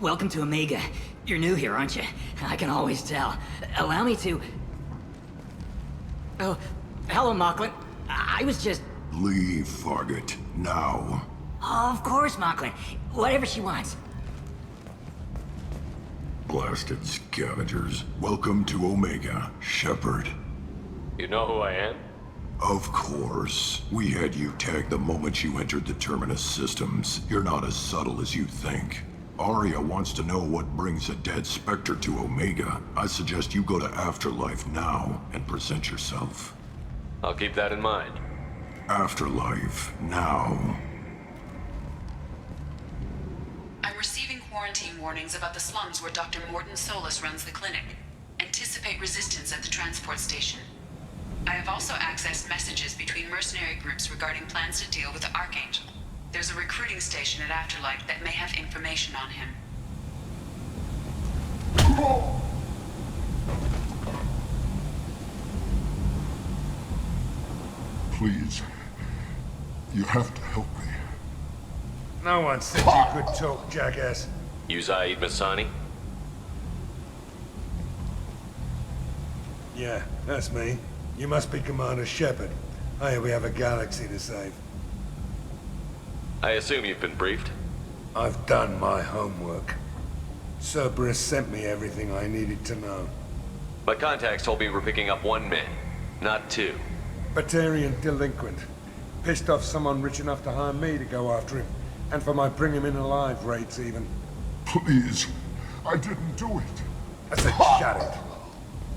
Welcome to Omega. You're new here, aren't you? I can always tell. Allow me to... Oh, hello, Mocklin. I was just... Leave, Fargate. Now. Oh, of course, Mocklin. Whatever she wants. Blasted scavengers. Welcome to Omega, Shepard. You know who I am? Of course. We had you tagged the moment you entered the Terminus systems. You're not as subtle as you think. Aria wants to know what brings a dead Spectre to Omega. I suggest you go to Afterlife now and present yourself. I'll keep that in mind. Afterlife, now. I'm receiving quarantine warnings about the slums where Dr. Morton Solus runs the clinic. Anticipate resistance at the transport station. I have also accessed messages between mercenary groups regarding plans to deal with the Archangel. There's a recruiting station at Afterlife that may have information on him. Please. You have to help me. No one said you could talk, jackass. You Zaeed Masani? Yeah, that's me. You must be Commander Shepard. Hey, we have a galaxy to save. I assume you've been briefed? I've done my homework. Cerberus sent me everything I needed to know. My contacts told me we're picking up one man, not two. Batarian delinquent. Pissed off someone rich enough to hire me to go after him. And for my bring him in alive rates even. Please. I didn't do it. I said shut it.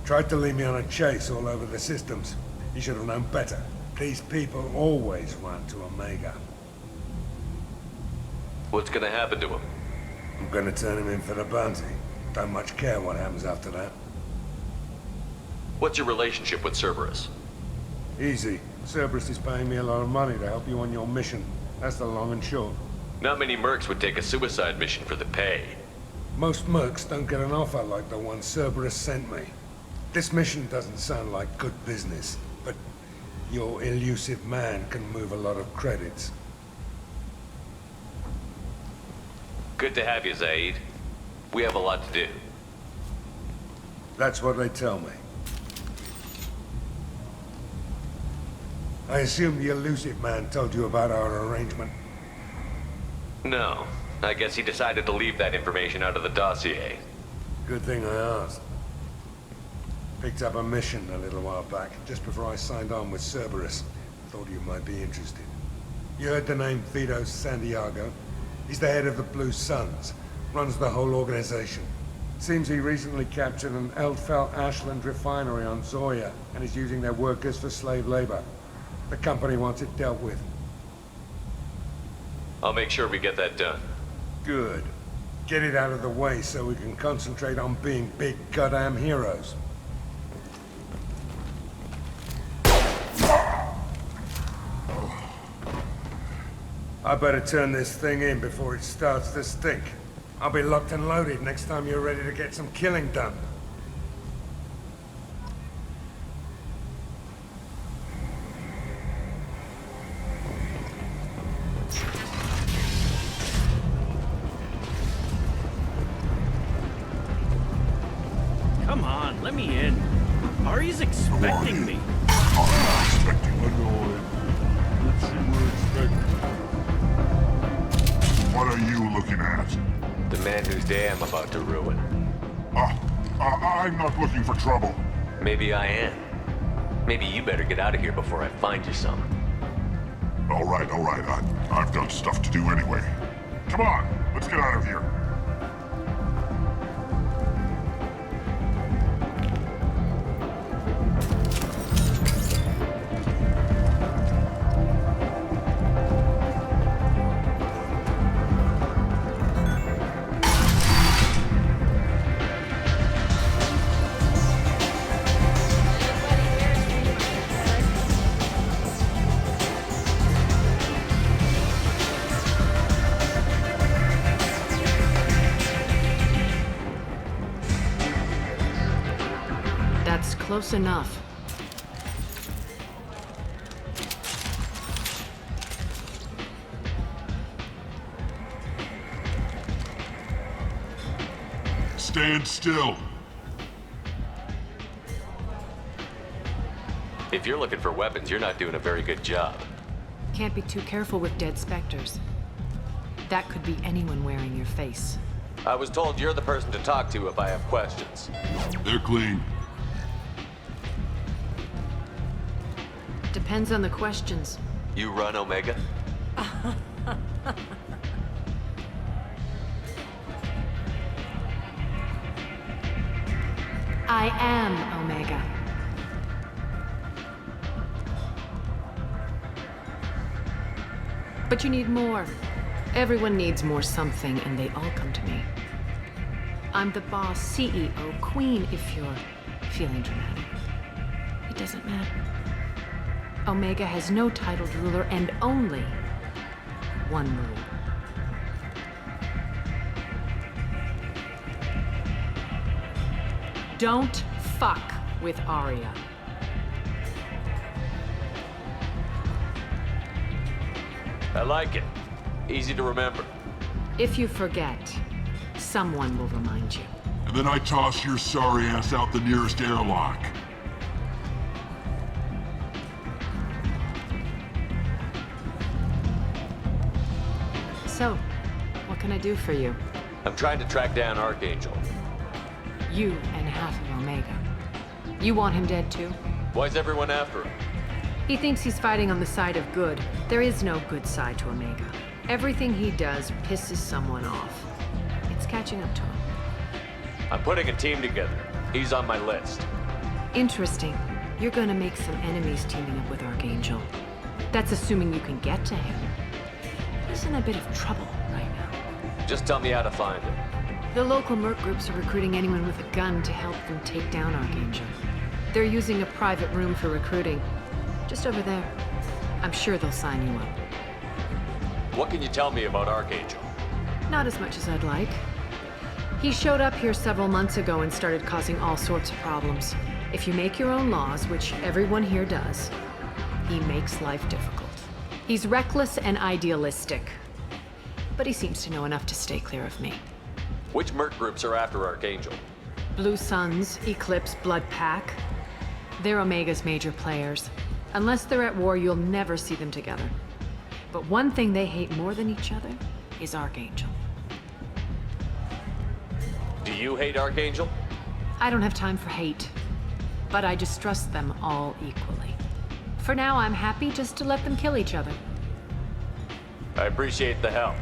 Tried to lead me on a chase all over the systems. He should have known better. These people always run to Omega. What's gonna happen to him? I'm gonna turn him in for the bounty. Don't much care what happens after that. What's your relationship with Cerberus? Easy. Cerberus is paying me a lot of money to help you on your mission. That's the long and short. Not many mercs would take a suicide mission for the pay. Most mercs don't get an offer like the one Cerberus sent me. This mission doesn't sound like good business, but your elusive man can move a lot of credits. Good to have you, Zaeed. We have a lot to do. That's what they tell me. I assume the elusive man told you about our arrangement. No. I guess he decided to leave that information out of the dossier. Good thing I asked. Picked up a mission a little while back, just before I signed on with Cerberus. Thought you might be interested. You heard the name Vito Santiago? He's the head of the Blue Suns, runs the whole organization. Seems he recently captured an Eldfell Ashland refinery on Zoya and is using their workers for slave labor. The company wants it dealt with. I'll make sure we get that done. Good. Get it out of the way so we can concentrate on being big goddamn heroes. I better turn this thing in before it starts to stink. I'll be locked and loaded next time you're ready to get some killing done. Come on, let me in. Aria's expecting me. I'm expecting annoyed. Let's see we're expecting. What are you looking at? The man whose day I'm about to ruin. I'm not looking for trouble. Maybe I am. Maybe you better get out of here before I find you some. All right. I've got stuff to do anyway. Come on, let's get out of here. That's close enough. Stand still. If you're looking for weapons, you're not doing a very good job. Can't be too careful with dead specters. That could be anyone wearing your face. I was told you're the person to talk to if I have questions. They're clean. Depends on the questions. You run Omega? I am Omega. But you need more. Everyone needs more something, and they all come to me. I'm the boss, CEO, queen, if you're feeling dramatic. It doesn't matter. Omega has no titled ruler and only one rule. Don't fuck with Aria. I like it. Easy to remember. If you forget, someone will remind you. And then I toss your sorry ass out the nearest airlock. So, what can I do for you? I'm trying to track down Archangel. You and half of Omega. You want him dead too? Why's everyone after him? He thinks he's fighting on the side of good. There is no good side to Omega. Everything he does pisses someone off. It's catching up to him. I'm putting a team together. He's on my list. Interesting. You're gonna make some enemies teaming up with Archangel. That's assuming you can get to him. He's in a bit of trouble right now. Just tell me how to find him. The local merc groups are recruiting anyone with a gun to help them take down Archangel. They're using a private room for recruiting. Just over there. I'm sure they'll sign you up. What can you tell me about Archangel? Not as much as I'd like. He showed up here several months ago and started causing all sorts of problems. If you make your own laws, which everyone here does, he makes life difficult. He's reckless and idealistic. But he seems to know enough to stay clear of me. Which merc groups are after Archangel? Blue Suns, Eclipse, Blood Pack. They're Omega's major players. Unless they're at war, you'll never see them together. But one thing they hate more than each other is Archangel. Do you hate Archangel? I don't have time for hate, but I distrust them all equally. For now, I'm happy just to let them kill each other. I appreciate the help.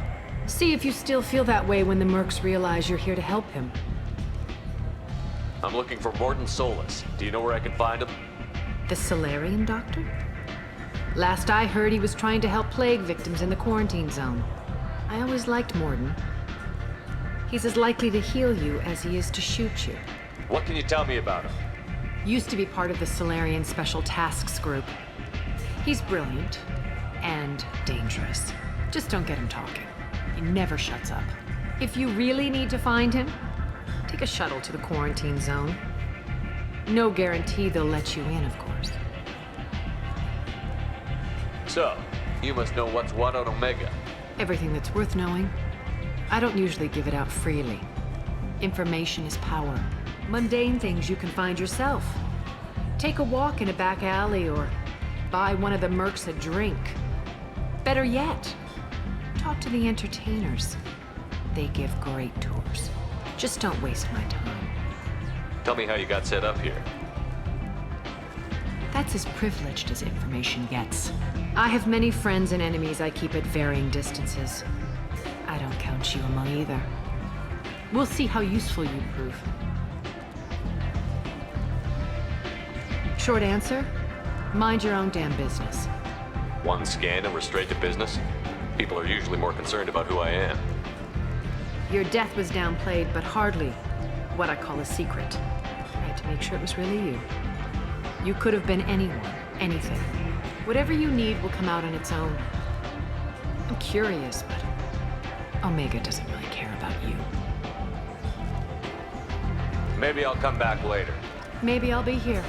See if you still feel that way when the mercs realize you're here to help him. I'm looking for Morton Solus. Do you know where I can find him? The Solarian doctor? Last I heard, he was trying to help plague victims in the quarantine zone. I always liked Morton. He's as likely to heal you as he is to shoot you. What can you tell me about him? Used to be part of the Solarian Special Tasks Group. He's brilliant and dangerous. Just don't get him talking. He never shuts up. If you really need to find him, take a shuttle to the quarantine zone. No guarantee they'll let you in, of course. So, you must know what's what on Omega. Everything that's worth knowing. I don't usually give it out freely. Information is power. Mundane things you can find yourself. Take a walk in a back alley or buy one of the mercs a drink. Better yet, talk to the entertainers. They give great tours. Just don't waste my time. Tell me how you got set up here. That's as privileged as information gets. I have many friends and enemies I keep at varying distances. I don't count you among either. We'll see how useful you prove. Short answer, mind your own damn business. One scan and we're straight to business? People are usually more concerned about who I am. Your death was downplayed, but hardly what I call a secret. I had to make sure it was really you. You could have been anyone, anything. Whatever you need will come out on its own. I'm curious, but Omega doesn't really care about you. Maybe I'll come back later. Maybe I'll be here.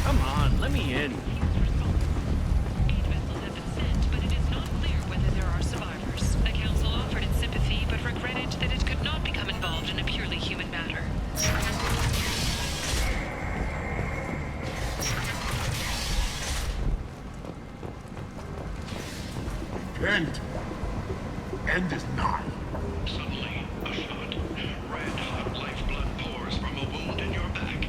Come on, let me in. 8 vessels have been sent, but it is not clear whether there are survivors. The Council offered its sympathy, but regretted that it could not become involved in a purely human matter. End. End is nigh. Suddenly, a shot. Red-hot lifeblood pours from a wound in your back.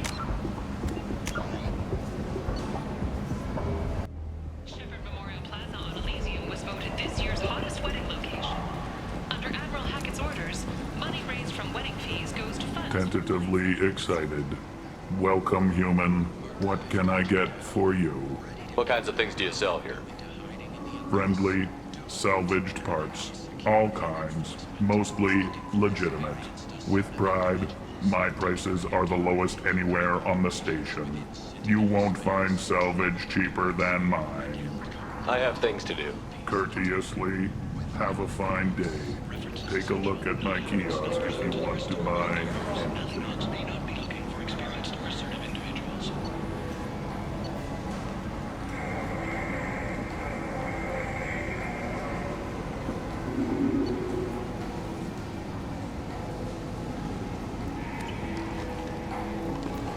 Shepard Memorial Plaza on Elysium was voted this year's hottest wedding location. Under Admiral Hackett's orders, money raised from wedding fees goes to funds. Tentatively excited. Welcome, human. What can I get for you? What kinds of things do you sell here? Friendly, salvaged parts. All kinds. Mostly legitimate. With pride, my prices are the lowest anywhere on the station. You won't find salvage cheaper than mine. I have things to do. Courteously, have a fine day. Take a look at my kiosk if you want to buy anything. May not be looking for experienced or assertive individuals.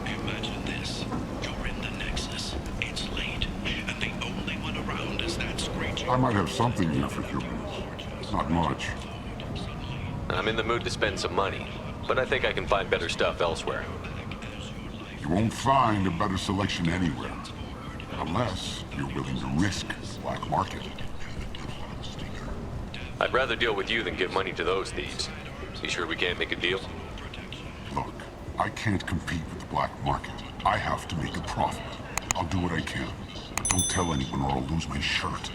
Imagine this. You're in the Nexus. It's late, and the only one around is that screeching. I might have something here for humans. Not much. I'm in the mood to spend some money, but I think I can find better stuff elsewhere. You won't find a better selection anywhere. Unless you're willing to risk the black market. I'd rather deal with you than give money to those thieves. You sure we can't make a deal? Look, I can't compete with the black market. I have to make a profit. I'll do what I can. But don't tell anyone or I'll lose my shirt.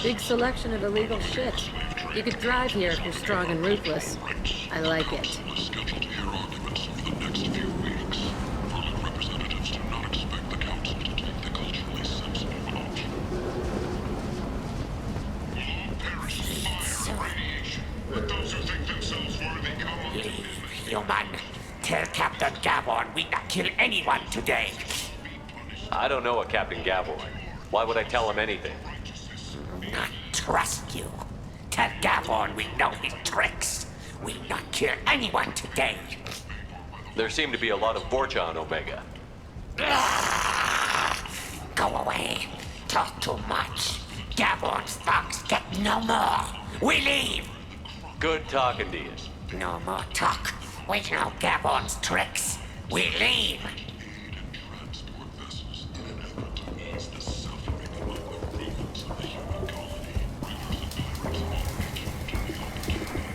Big selection of illegal shit. You could thrive here if you're strong and ruthless. I like it. Scheduled air arguments for the next few weeks. Furman representatives do not expect the council to take the culturally sensitive option. Perish in fire and radiation. Let those who think themselves worthy come on. Human, tell Captain Gavon we not kill anyone today. I don't know a Captain Gavon. Why would I tell him anything? Not trust you. Tell Gavon we know his tricks. We not kill anyone today. There seem to be a lot of Vorcha on Omega. Go away. Talk too much. Gavon's thugs get no more. We leave. Good talking to you. No more talk. We know Gavon's tricks. We leave.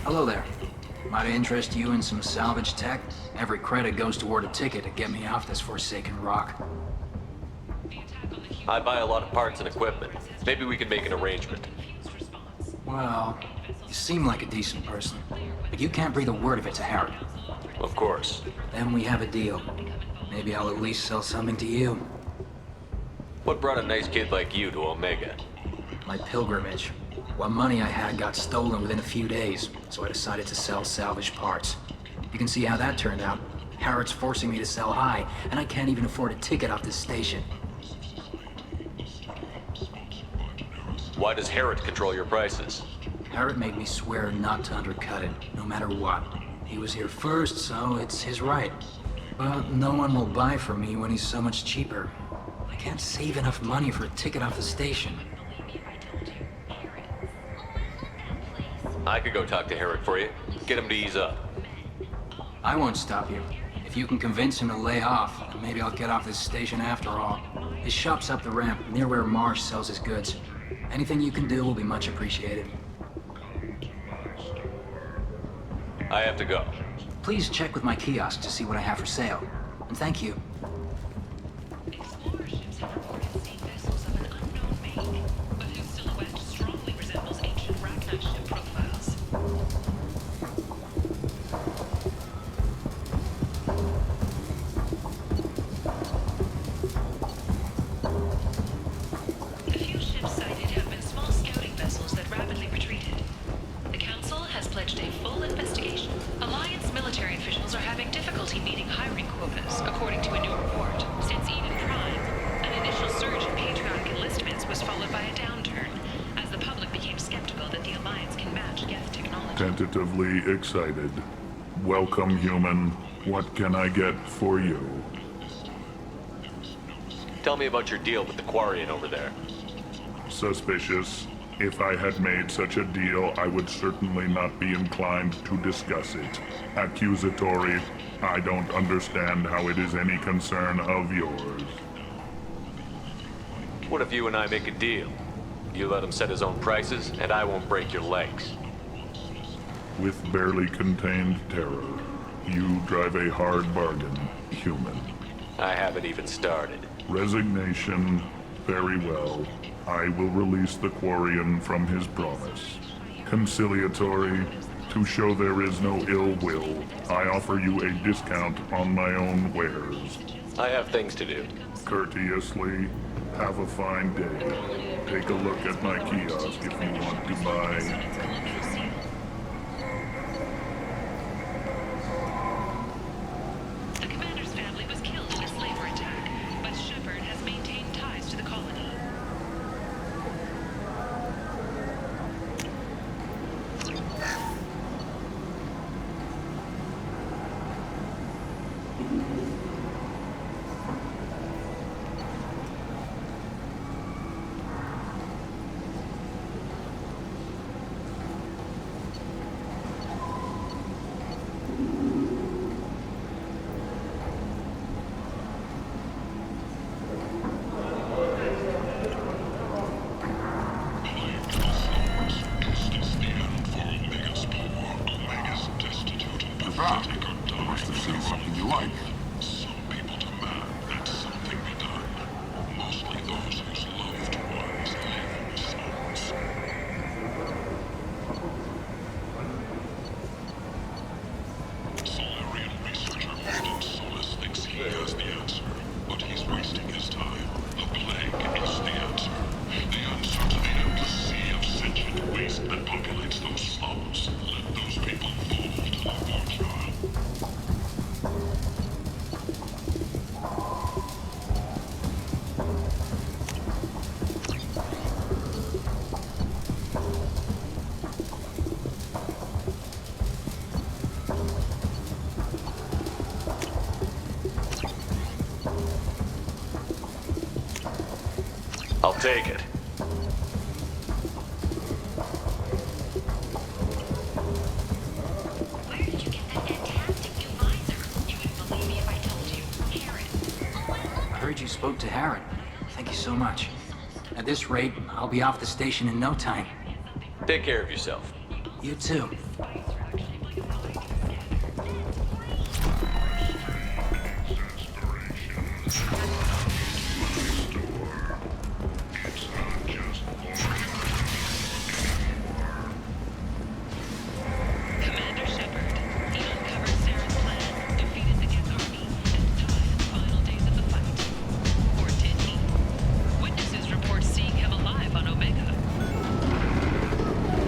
Hello there. Might interest you in some salvage tech? Every credit goes toward a ticket to get me off this forsaken rock. I buy a lot of parts and equipment. Maybe we can make an arrangement. Well, you seem like a decent person, but you can't breathe a word of it to Harry. Of course. Then we have a deal. Maybe I'll at least sell something to you. What brought a nice kid like you to Omega? My pilgrimage. What money I had got stolen within a few days, so I decided to sell salvage parts. You can see how that turned out. Harrod's forcing me to sell high, and I can't even afford a ticket off this station. Why does Harrod control your prices? Harrod made me swear not to undercut it, no matter what. He was here first, so it's his right. But no one will buy from me when he's so much cheaper. I can't save enough money for a ticket off the station. I could go talk to Harrod for you. Get him to ease up. I won't stop you. If you can convince him to lay off, and maybe I'll get off this station after all. His shop's up the ramp, near where Marsh sells his goods. Anything you can do will be much appreciated. I have to go. Please check with my kiosk to see what I have for sale. And thank you. Explorer ships have reported seeing vessels of an unknown make, but whose silhouette strongly resembles ancient Ragnar ship profiles. The few ships sighted have been small scouting vessels that rapidly retreated. The Council has pledged a full investigation. Alliance military officials are having difficulty meeting hiring quotas, according to a new report. Since Eden Prime, an initial surge in patriotic enlistments was followed by a downturn, as the public became skeptical that the Alliance can match Geth technology. Tentatively excited. Welcome, human. What can I get for you? Tell me about your deal with the Quarian over there. Suspicious. If I had made such a deal, I would certainly not be inclined to discuss it. Accusatory. I don't understand how it is any concern of yours. What if you and I make a deal? You let him set his own prices, and I won't break your legs. With barely contained terror, you drive a hard bargain, human. I haven't even started. Resignation. Very well. I will release the Quarian from his promise. Conciliatory. To show there is no ill will, I offer you a discount on my own wares. I have things to do. Courteously. Have a fine day. Take a look at my kiosk if you want to buy. The commander's family was killed in a slaver attack, but Shepard has maintained ties to the colony. Must have seen something you like. Some people demand that something be done. Mostly those whose loved ones live in slums. Solarian researcher Morton Solus thinks he has the answer, but he's wasting his time. The plague is the answer. The answer to the endless sea of sentient waste that populates those slums. Let those people fall to the vortex. I'll take it. Where did you get that fantastic new visor? You wouldn't believe me if I told you. Harris. I heard you spoke to Harrod. Thank you so much. At this rate, I'll be off the station in no time. Take care of yourself. You too. Commander Shepard, he uncovered Sarah's plan, defeated the Geth army, and died in the final days of the fight. Or did he? Witnesses report seeing him alive on Omega.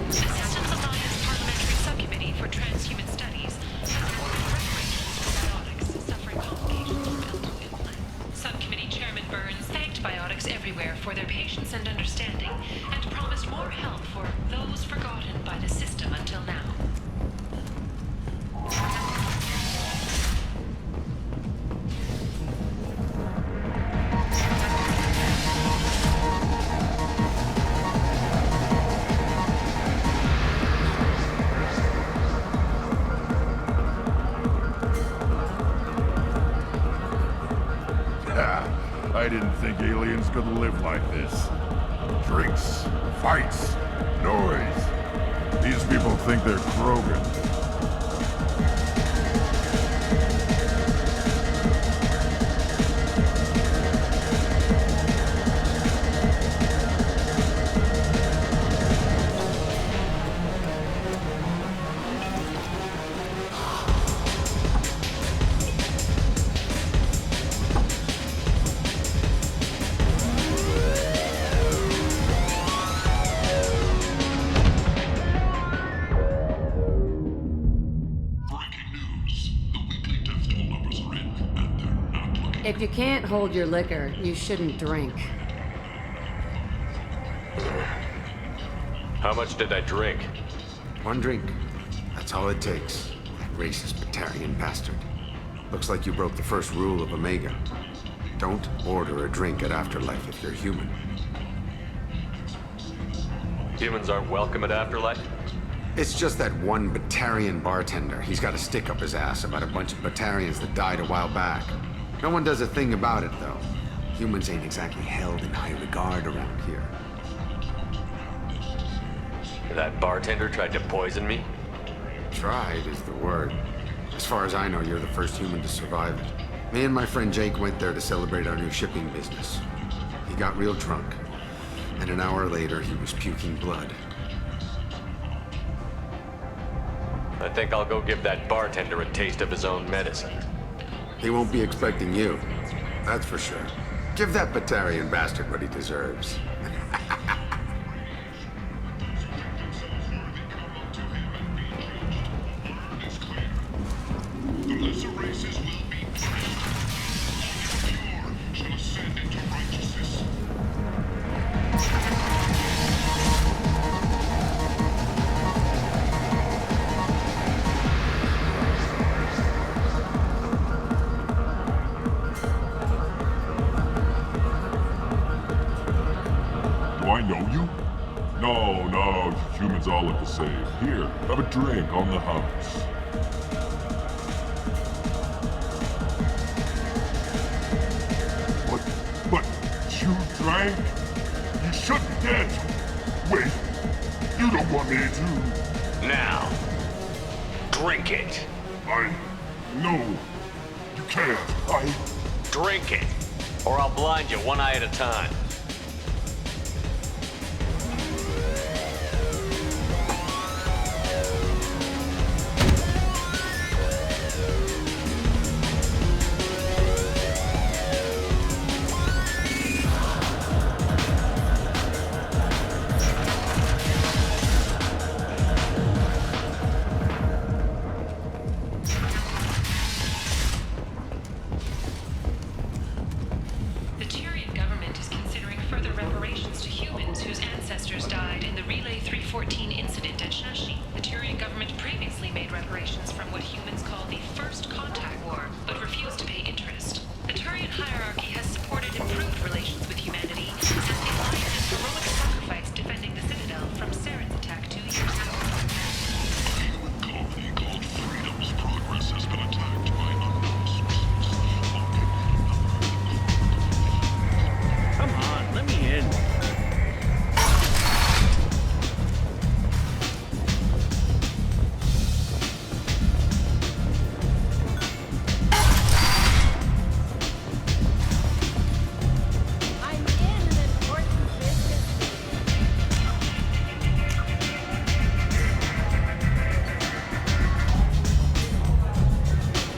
Assistance Alliance Parliamentary Subcommittee for Transhuman Studies has ordered preparations for biotics suffering complications from L2 implant. Subcommittee Chairman Burns thanked biotics everywhere for their patience and understanding, and promised more help for those forgotten by the system until now. aliens could live like this. Drinks, fights, noise. These people think they're Krogan. If you can't hold your liquor, you shouldn't drink. How much did I drink? One drink. That's all it takes. That racist Batarian bastard. Looks like you broke the first rule of Omega. Don't order a drink at Afterlife if you're human. Humans aren't welcome at Afterlife? It's just that one Batarian bartender. He's got a stick up his ass about a bunch of Batarians that died a while back. No one does a thing about it, though. Humans ain't exactly held in high regard around here. That bartender tried to poison me? Tried is the word. As far as I know, you're the first human to survive it. Me and my friend Jake went there to celebrate our new shipping business. He got real drunk, and an hour later, he was puking blood. I think I'll go give that bartender a taste of his own medicine. He won't be expecting you. That's for sure. Give that Batarian bastard what he deserves. All look the same. Here, have a drink on the house. But you drank? You should be dead. Wait, you don't want me to. Now, drink it. No, you can't. Drink it, or I'll blind you one eye at a time.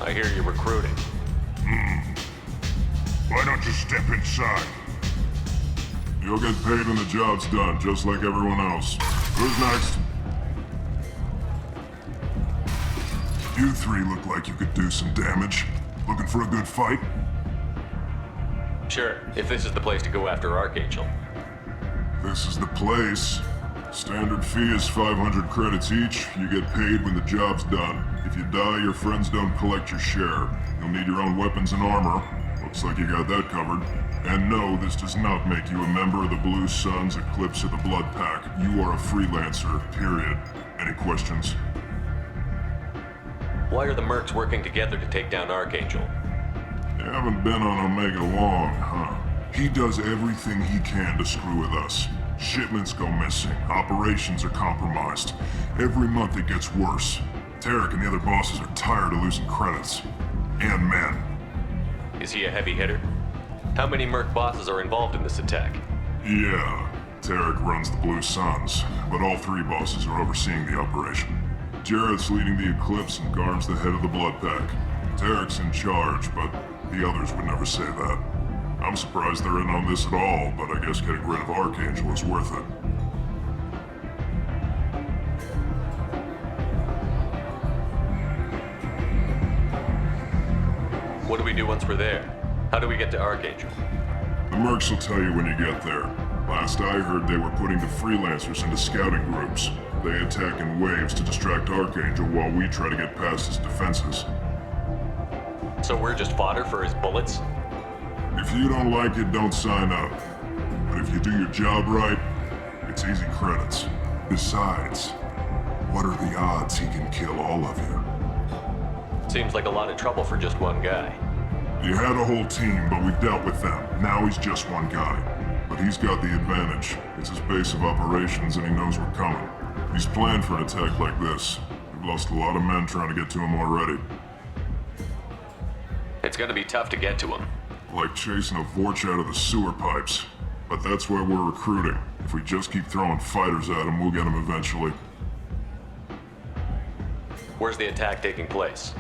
I hear you're recruiting. Why don't you step inside? You'll get paid when the job's done, just like everyone else. Who's next? You three look like you could do some damage. Looking for a good fight? Sure, if this is the place to go after Archangel. This is the place. Standard fee is 500 credits each. You get paid when the job's done. If you die, your friends don't collect your share. You'll need your own weapons and armor. Looks like you got that covered. And no, this does not make you a member of the Blue Suns, Eclipse, or the Blood Pack. You are a freelancer, period. Any questions? Why are the mercs working together to take down Archangel? You haven't been on Omega long, huh? He does everything he can to screw with us. Shipments go missing, operations are compromised. Every month it gets worse. Tarek and the other bosses are tired of losing credits. And men. Is he a heavy hitter? How many Merc bosses are involved in this attack? Yeah, Tarek runs the Blue Suns, but all three bosses are overseeing the operation. Jarrett's leading the Eclipse and Garm's the head of the Blood Pack. Tarek's in charge, but the others would never say that. I'm surprised they're in on this at all, but I guess getting rid of Archangel is worth it. What do we do once we're there? How do we get to Archangel? The Mercs will tell you when you get there. Last I heard, they were putting the freelancers into scouting groups. They attack in waves to distract Archangel while we try to get past his defenses. So we're just fodder for his bullets? If you don't like it, don't sign up. But if you do your job right, it's easy credits. Besides, what are the odds he can kill all of you? Seems like a lot of trouble for just one guy. You had a whole team, but we dealt with them. Now he's just one guy. But he's got the advantage. It's his base of operations and he knows we're coming. He's planned for an attack like this. We've lost a lot of men trying to get to him already. It's gonna be tough to get to him. Like chasing a Vorch out of the sewer pipes. But that's why we're recruiting. If we just keep throwing fighters at him, we'll get him eventually. Where's the attack taking place?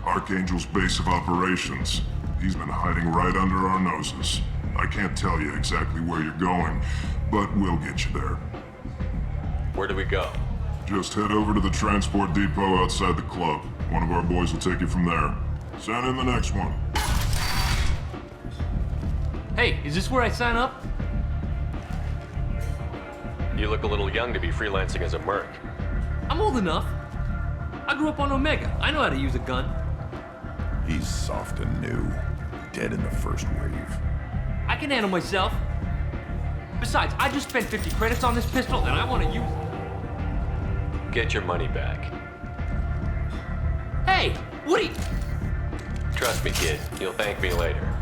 Archangel's base of operations. He's been hiding right under our noses. I can't tell you exactly where you're going, but we'll get you there. Where do we go? Just head over to the transport depot outside the club. One of our boys will take you from there. Send in the next one. Hey, is this where I sign up? You look a little young to be freelancing as a Merc. I'm old enough. I grew up on Omega. I know how to use a gun. He's soft and new. Dead in the first wave. I can handle myself. Besides, I just spent 50 credits on this pistol and I want to use it. Get your money back. Hey, Woody! Trust me, kid. You'll thank me later.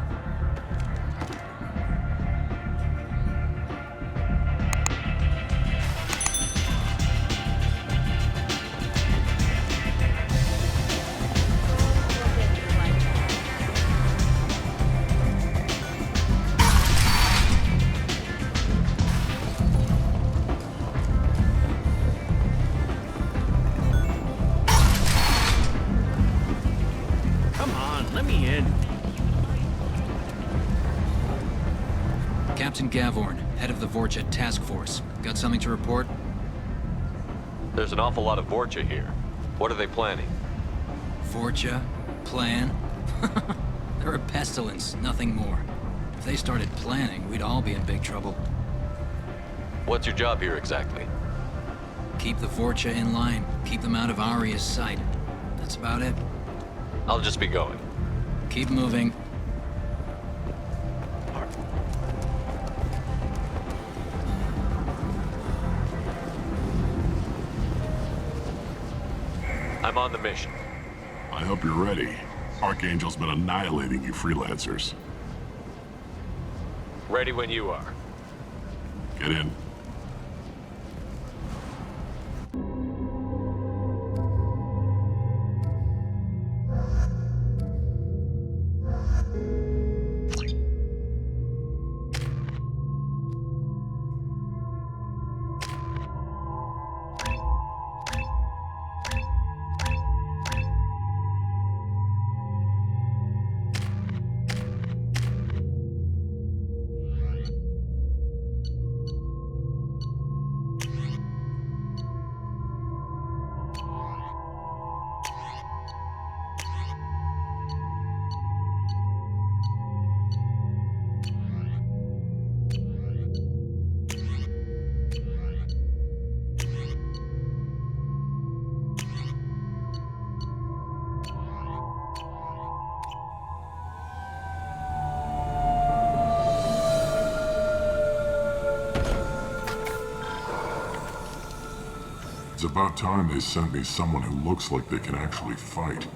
Captain Gavorn, head of the Vorcha Task Force. Got something to report? There's an awful lot of Vorcha here. What are they planning? Vorcha? Plan? They're a pestilence, nothing more. If they started planning, we'd all be in big trouble. What's your job here exactly? Keep the Vorcha in line. Keep them out of Aria's sight. That's about it. I'll just be going. Keep moving. I'm on the mission. I hope you're ready. Archangel's been annihilating you freelancers. Ready when you are. Get in. It's about time they sent me someone who looks like they can actually fight.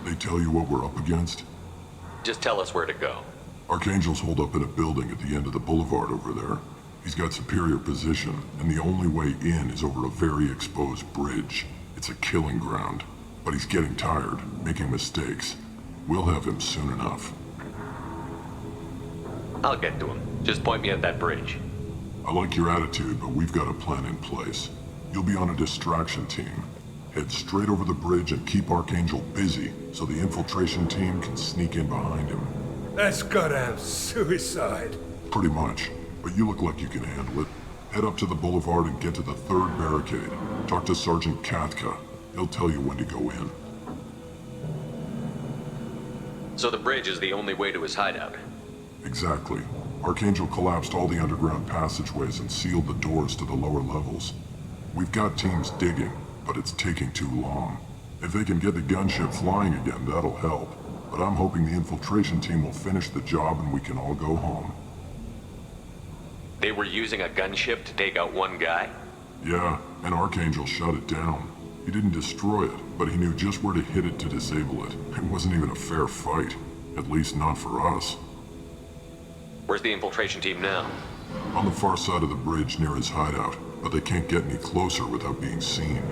They tell you what we're up against? Just tell us where to go. Archangel's holed up in a building at the end of the boulevard over there. He's got superior position, and the only way in is over a very exposed bridge. It's a killing ground. But he's getting tired, making mistakes. We'll have him soon enough. I'll get to him. Just point me at that bridge. I like your attitude, but we've got a plan in place. You'll be on a distraction team. Head straight over the bridge and keep Archangel busy, so the infiltration team can sneak in behind him. That's goddamn suicide. Pretty much. But you look like you can handle it. Head up to the boulevard and get to the third barricade. Talk to Sergeant Katka. He'll tell you when to go in. So the bridge is the only way to his hideout? Exactly. Archangel collapsed all the underground passageways and sealed the doors to the lower levels. We've got teams digging, but it's taking too long. If they can get the gunship flying again, that'll help. But I'm hoping the infiltration team will finish the job and we can all go home. They were using a gunship to take out one guy? Yeah, and Archangel shut it down. He didn't destroy it, but he knew just where to hit it to disable it. It wasn't even a fair fight. At least not for us. Where's the infiltration team now? On the far side of the bridge near his hideout, but they can't get any closer without being seen.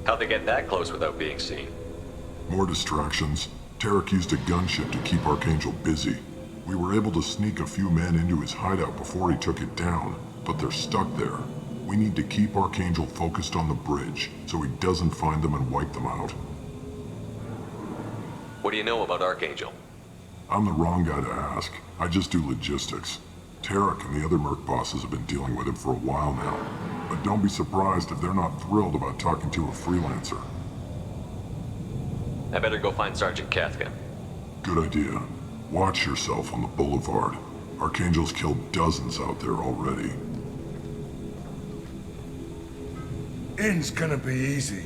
How'd they get that close without being seen? More distractions. Tarek used a gunship to keep Archangel busy. We were able to sneak a few men into his hideout before he took it down, but they're stuck there. We need to keep Archangel focused on the bridge, so he doesn't find them and wipe them out. What do you know about Archangel? I'm the wrong guy to ask. I just do logistics. Tarek and the other merc bosses have been dealing with him for a while now. But don't be surprised if they're not thrilled about talking to a freelancer. I better go find Sergeant Katka. Good idea. Watch yourself on the boulevard. Archangel's killed dozens out there already. In's gonna be easy.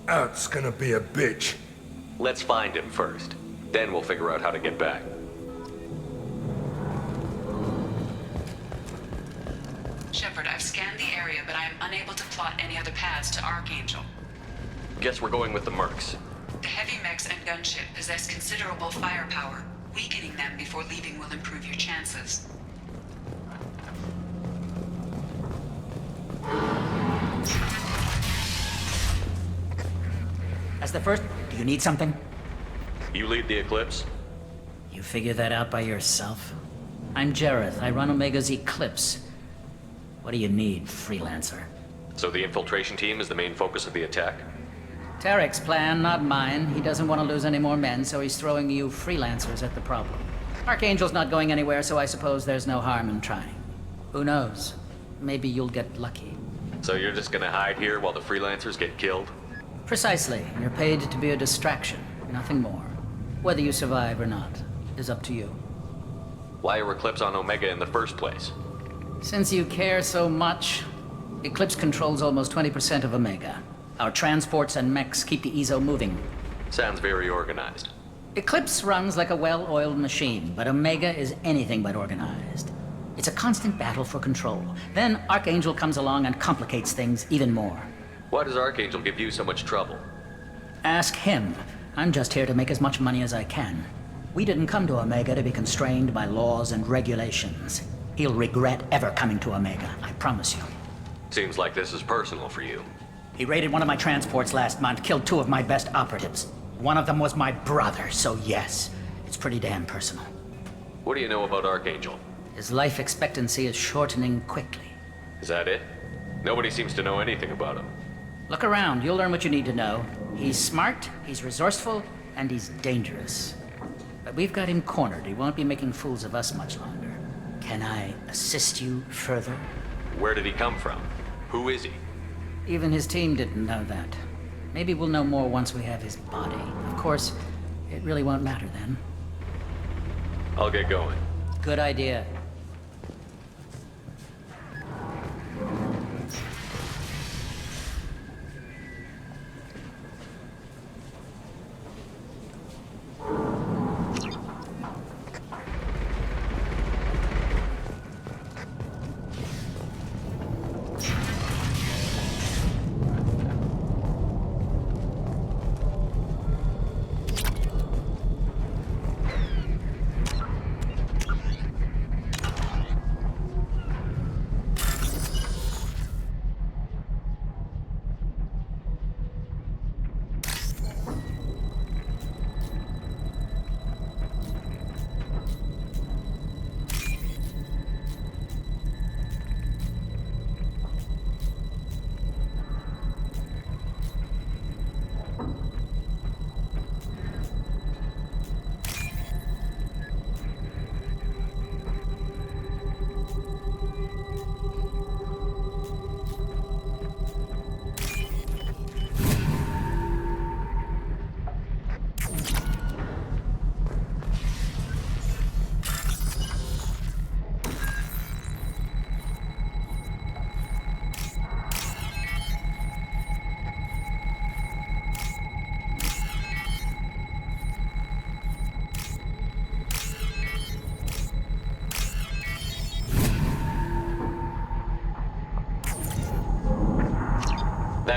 Out's gonna be a bitch. Let's find him first. Then we'll figure out how to get back. Shepard, I've scanned the area, but I am unable to plot any other paths to Archangel. Guess we're going with the mercs. The heavy mechs and gunship possess considerable firepower. Weakening them before leaving will improve your chances. As the first, do you need something? You lead the Eclipse? You figure that out by yourself? I'm Jareth. I run Omega's Eclipse. What do you need, freelancer? So the infiltration team is the main focus of the attack? Tarek's plan, not mine. He doesn't want to lose any more men, so he's throwing you freelancers at the problem. Archangel's not going anywhere, so I suppose there's no harm in trying. Who knows? Maybe you'll get lucky. So you're just gonna hide here while the freelancers get killed? Precisely. You're paid to be a distraction, nothing more. Whether you survive or not is up to you. Why are Eclipse on Omega in the first place? Since you care so much, Eclipse controls almost 20% of Omega. Our transports and mechs keep the EZO moving. Sounds very organized. Eclipse runs like a well-oiled machine, but Omega is anything but organized. It's a constant battle for control. Then Archangel comes along and complicates things even more. Why does Archangel give you so much trouble? Ask him. I'm just here to make as much money as I can. We didn't come to Omega to be constrained by laws and regulations. He'll regret ever coming to Omega, I promise you. Seems like this is personal for you. He raided one of my transports last month, killed 2 of my best operatives. One of them was my brother, so yes, it's pretty damn personal. What do you know about Archangel? His life expectancy is shortening quickly. Is that it? Nobody seems to know anything about him. Look around, you'll learn what you need to know. He's smart, he's resourceful, and he's dangerous. But we've got him cornered. He won't be making fools of us much longer. Can I assist you further? Where did he come from? Who is he? Even his team didn't know that. Maybe we'll know more once we have his body. Of course, it really won't matter then. I'll get going. Good idea.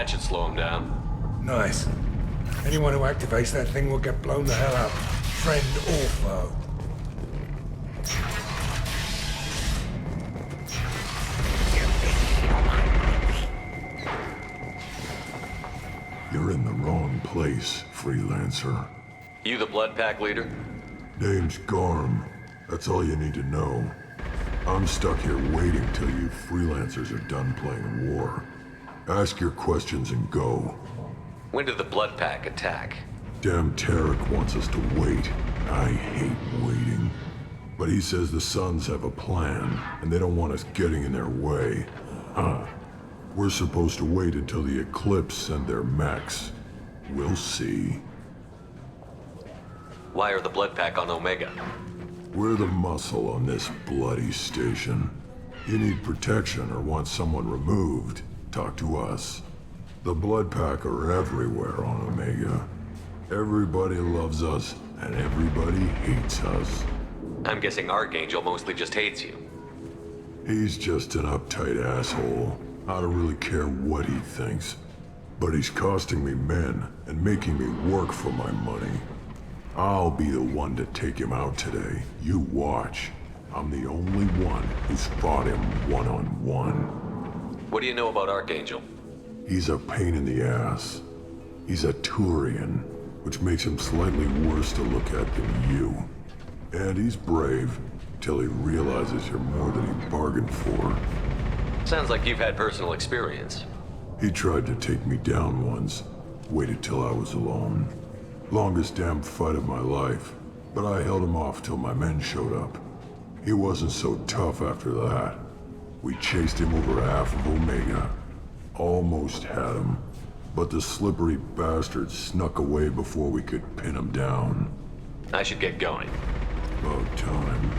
That should slow him down. Nice. Anyone who activates that thing will get blown the hell up. Friend or foe. You're in the wrong place, freelancer. You the Blood Pack leader? Name's Garm. That's all you need to know. I'm stuck here waiting till you freelancers are done playing war. Ask your questions and go. When did the Blood Pack attack? Damn Tarek wants us to wait. I hate waiting. But he says the Suns have a plan, and they don't want us getting in their way. We're supposed to wait until the Eclipse send their mechs. We'll see. Why are the Blood Pack on Omega? We're the muscle on this bloody station. You need protection or want someone removed, talk to us. The Blood Pack are everywhere on Omega. Everybody loves us, and everybody hates us. I'm guessing Archangel mostly just hates you. He's just an uptight asshole. I don't really care what he thinks. But he's costing me men and making me work for my money. I'll be the one to take him out today. You watch. I'm the only one who's fought him one-on-one. What do you know about Archangel? He's a pain in the ass. He's a Turian, which makes him slightly worse to look at than you. And he's brave, till he realizes you're more than he bargained for. Sounds like you've had personal experience. He tried to take me down once. Waited till I was alone. Longest damn fight of my life. But I held him off till my men showed up. He wasn't so tough after that. We chased him over half of Omega. Almost had him. But the slippery bastard snuck away before we could pin him down. I should get going. About time.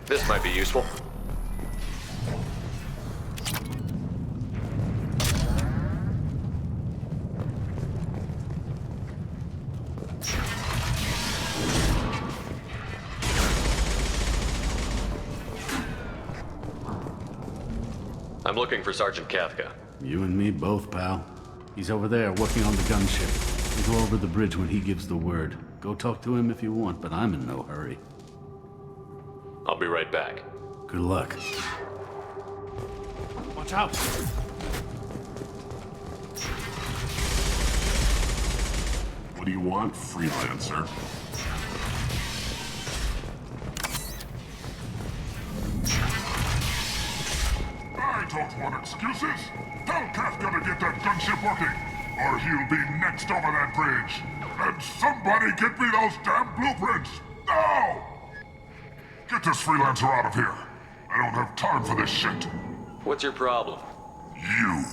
This might be useful. I'm looking for Sergeant Kafka. You and me both, pal. He's over there working on the gunship. We'll go over the bridge when he gives the word. Go talk to him if you want, but I'm in no hurry. I'll be right back. Good luck. Watch out! What do you want, freelancer? I don't want excuses. Tell Kafka to get that gunship working, or he'll be next over that bridge. And somebody get me those damn blueprints! Now! Get this freelancer out of here. I don't have time for this shit. What's your problem? You.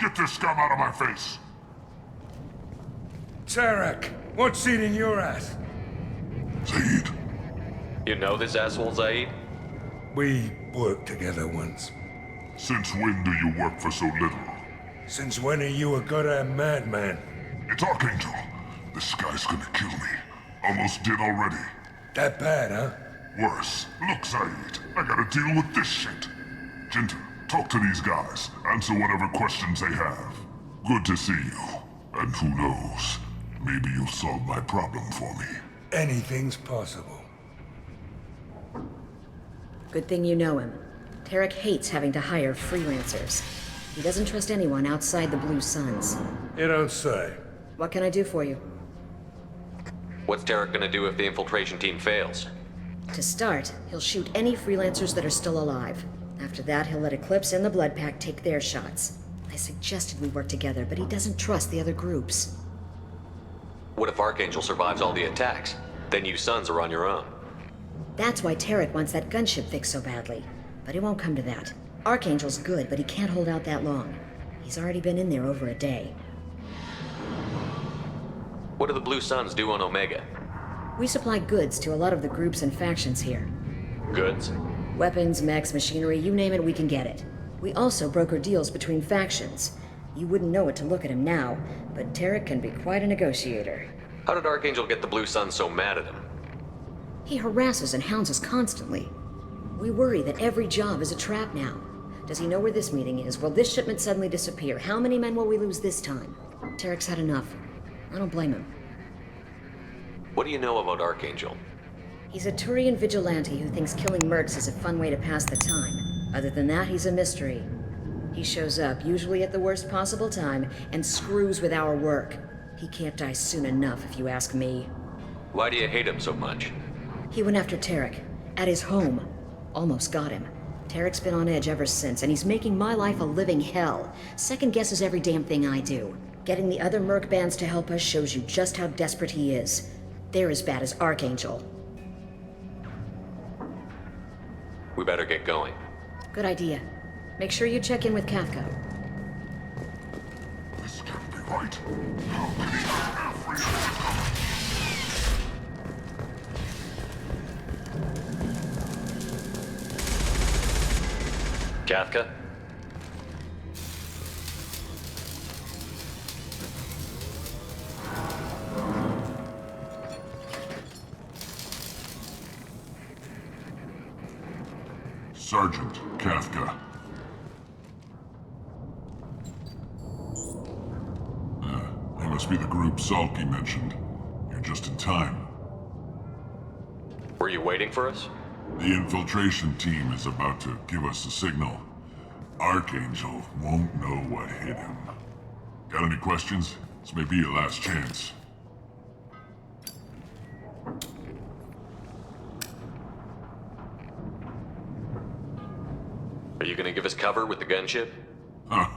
Get this scum out of my face. Tarek, what seat in your ass? Zaeed. You know this asshole, Zaeed? We worked together once. Since when do you work for so little? Since when are you a goddamn madman? It's Archangel. This guy's gonna kill me. Almost did already. That bad, huh? Worse. Look, Zaeed, I gotta deal with this shit. Jinta, Talk to these guys. Answer whatever questions they have. Good to see you. And who knows? Maybe you'll solve my problem for me. Anything's possible. Good thing you know him. Tarek hates having to hire freelancers. He doesn't trust anyone outside the Blue Suns. You don't say. What can I do for you? What's Tarek gonna do if the infiltration team fails? To start, he'll shoot any freelancers that are still alive. After that, he'll let Eclipse and the Blood Pack take their shots. I suggested we work together, but he doesn't trust the other groups. What if Archangel survives all the attacks? Then you Sons are on your own. That's why Tarek wants that gunship fixed so badly. But it won't come to that. Archangel's good, but he can't hold out that long. He's already been in there over a day. What do the Blue Suns do on Omega? We supply goods to a lot of the groups and factions here. Goods? Weapons, mechs, machinery, you name it, we can get it. We also broker deals between factions. You wouldn't know it to look at him now, but Tarek can be quite a negotiator. How did Archangel get the Blue Suns so mad at him? He harasses and hounds us constantly. We worry that every job is a trap now. Does he know where this meeting is? Will this shipment suddenly disappear? How many men will we lose this time? Tarek's had enough. I don't blame him. What do you know about Archangel? He's a Turian vigilante who thinks killing mercs is a fun way to pass the time. Other than that, he's a mystery. He shows up, usually at the worst possible time, and screws with our work. He can't die soon enough, if you ask me. Why do you hate him so much? He went after Tarek, at his home. Almost got him. Tarek's been on edge ever since, and he's making my life a living hell. Second guesses every damn thing I do. Getting the other merc bands to help us shows you just how desperate he is. They're as bad as Archangel. We better get going. Good idea. Make sure you check in with Kafka. This can't be right. How can he have every Kafka? Sergeant Kafka. They must be the group Salky mentioned. You're just in time. Were you waiting for us? The infiltration team is about to give us a signal. Archangel won't know what hit him. Got any questions? This may be your last chance. Are you gonna give us cover with the gunship? Huh.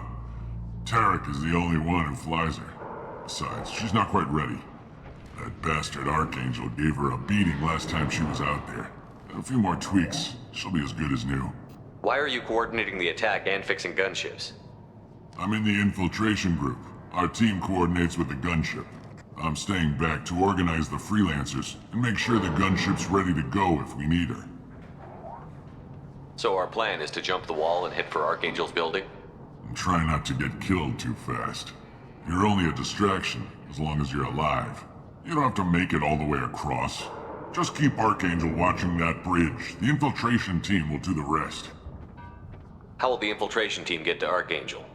Tarek is the only one who flies her. Besides, she's not quite ready. That bastard Archangel gave her a beating last time she was out there. A few more tweaks, she'll be as good as new. Why are you coordinating the attack and fixing gunships? I'm in the infiltration group. Our team coordinates with the gunship. I'm staying back to organize the freelancers and make sure the gunship's ready to go if we need her. So our plan is to jump the wall and head for Archangel's building? And try not to get killed too fast. You're only a distraction, as long as you're alive. You don't have to make it all the way across. Just keep Archangel watching that bridge. The infiltration team will do the rest. How will the infiltration team get to Archangel?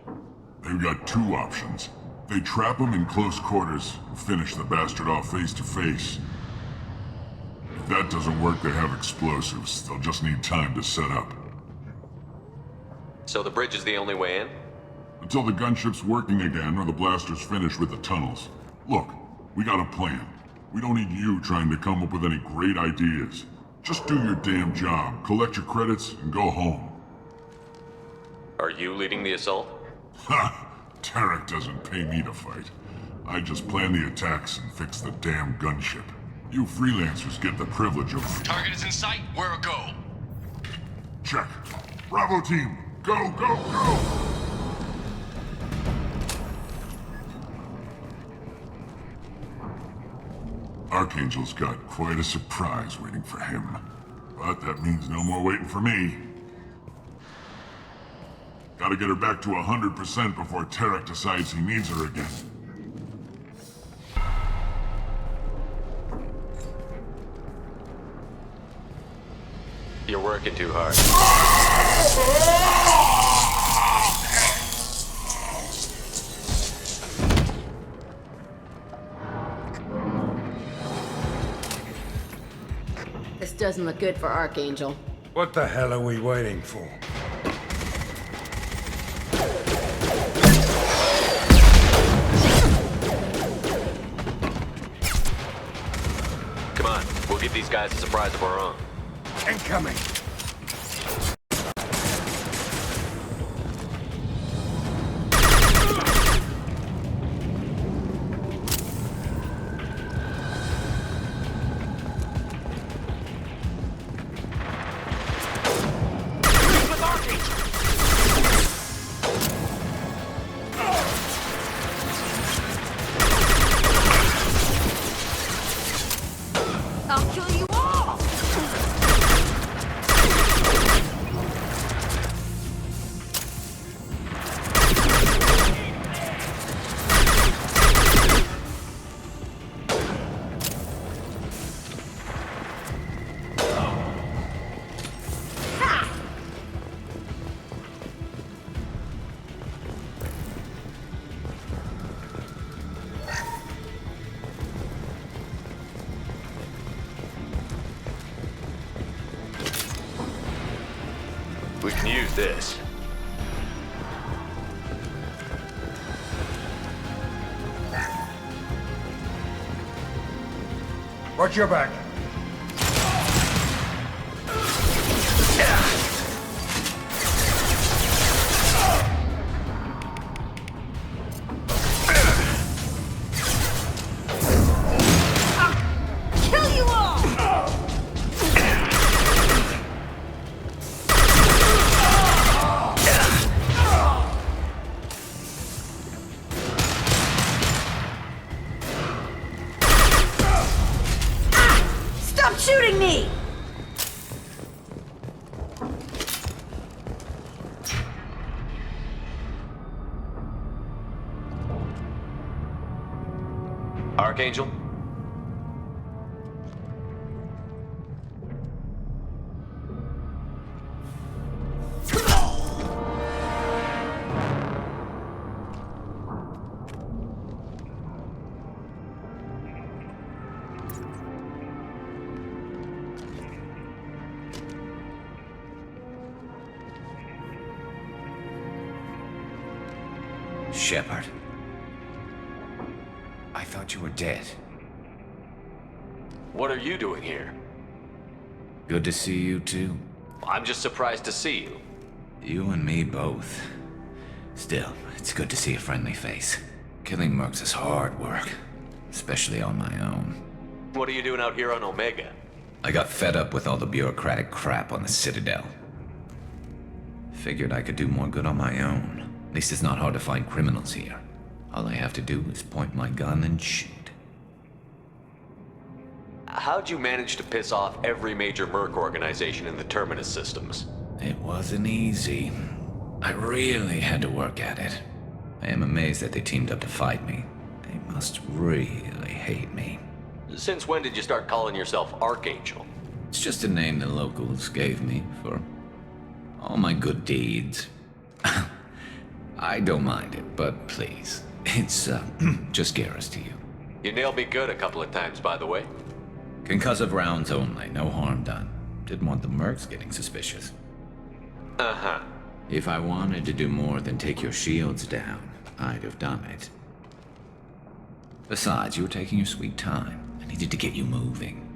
They've got two options. They trap him in close quarters and finish the bastard off face to face. If that doesn't work, they have explosives. They'll just need time to set up. So the bridge is the only way in? Until the gunship's working again or the blasters finish with the tunnels. Look, we got a plan. We don't need you trying to come up with any great ideas. Just do your damn job, collect your credits, and go home. Are you leading the assault? Ha! Tarek doesn't pay me to fight. I just plan the attacks and fix the damn gunship. You freelancers get the privilege of... Target is in sight. Where a go? Check. Bravo team, go, go, go! Archangel's got quite a surprise waiting for him. But that means no more waiting for me. Gotta get her back to 100% before Tarek decides he needs her again. You're working too hard. This doesn't look good for Archangel. What the hell are we waiting for? Come on, we'll give these guys a surprise of our own. Incoming! I'll kill you all! We can use this. Watch your back. Kill you all! Stop shooting me! Archangel? Shepard. I thought you were dead. What are you doing here? Good to see you too. I'm just surprised to see you. You and me both. Still, it's good to see a friendly face. Killing mercs is hard work, especially on my own. What are you doing out here on Omega? I got fed up with all the bureaucratic crap on the Citadel. Figured I could do more good on my own. At least it's not hard to find criminals here. All I have to do is point my gun and shoot. How'd you manage to piss off every major merc organization in the Terminus systems? It wasn't easy. I really had to work at it. I am amazed that they teamed up to fight me. They must really hate me. Since when did you start calling yourself Archangel? It's just a name the locals gave me for all my good deeds. I don't mind it, but please, it's just Garrus to you. You nailed me good a couple of times, by the way. Concussive rounds only, no harm done. Didn't want the mercs getting suspicious. Uh-huh. If I wanted to do more than take your shields down, I'd have done it. Besides, you were taking your sweet time. I needed to get you moving.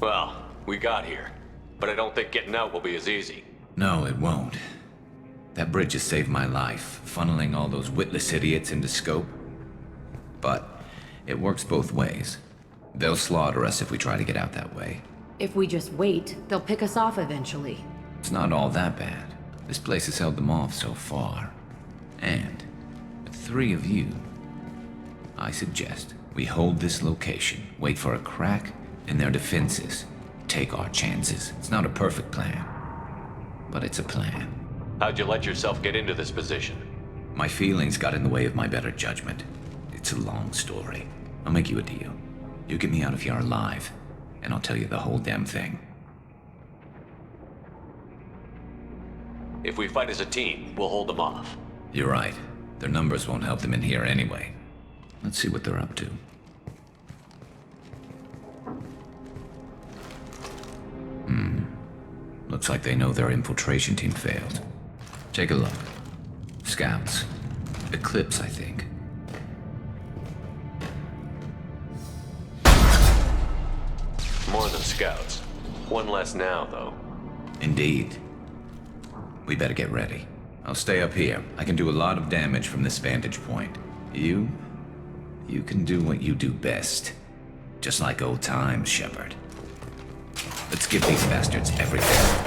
Well, we got here, but I don't think getting out will be as easy. No, it won't. That bridge has saved my life, funneling all those witless idiots into scope. But it works both ways. They'll slaughter us if we try to get out that way. If we just wait, they'll pick us off eventually. It's not all that bad. This place has held them off so far. And with 3 of you, I suggest we hold this location, wait for a crack in their defenses, take our chances. It's not a perfect plan, but it's a plan. How'd you let yourself get into this position? My feelings got in the way of my better judgment. It's a long story. I'll make you a deal. You get me out of here alive, and I'll tell you the whole damn thing. If we fight as a team, we'll hold them off. You're right. Their numbers won't help them in here anyway. Let's see what they're up to. Looks like they know their infiltration team failed. Take a look. Scouts. Eclipse, I think. More than scouts. One less now, though. Indeed. We better get ready. I'll stay up here. I can do a lot of damage from this vantage point. You can do what you do best. Just like old times, Shepard. Let's give these bastards everything.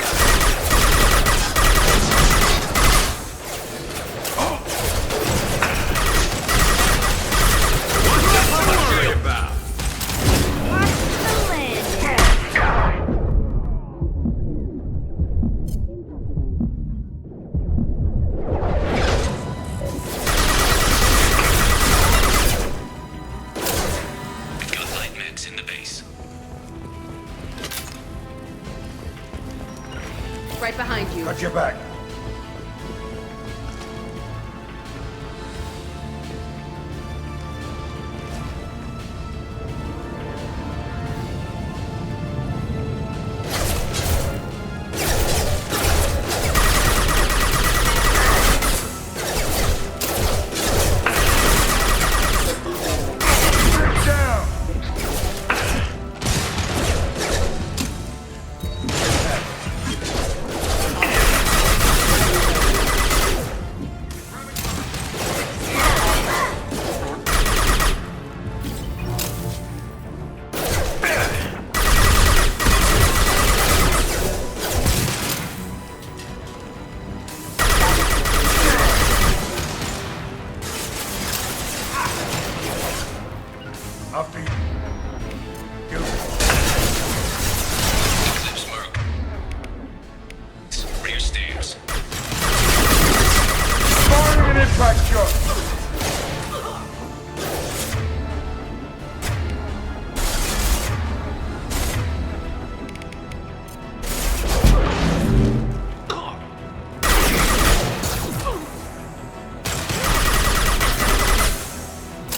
Right behind you. Got your back. After you. Eclipse Merc. Rear stairs. Firing an impact shot.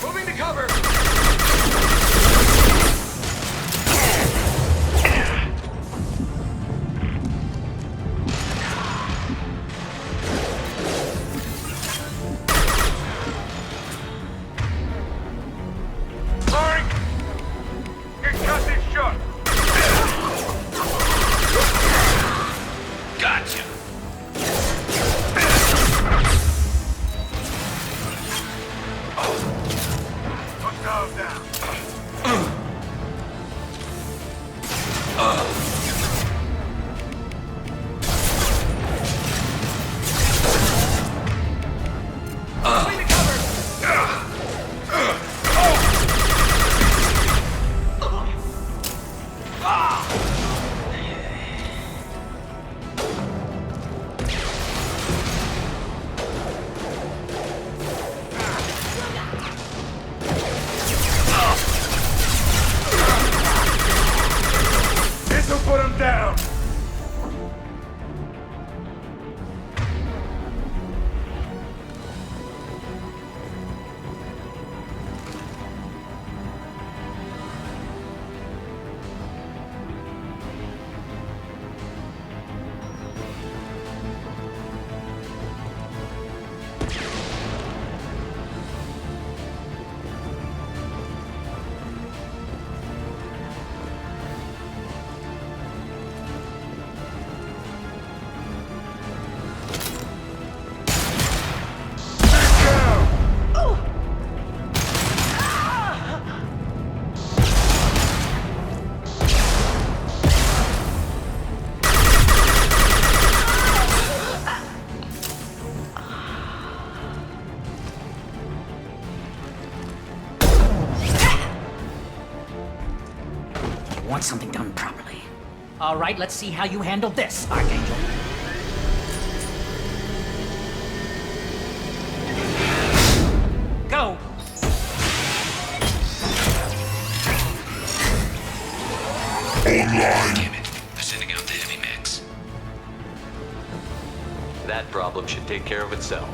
Moving to cover! Gotcha. Hostiles down. This'll put him down. Want something done properly. All right, let's see how you handle this, Archangel. Go! Damn it. They're sending out the heavy mechs. That problem should take care of itself.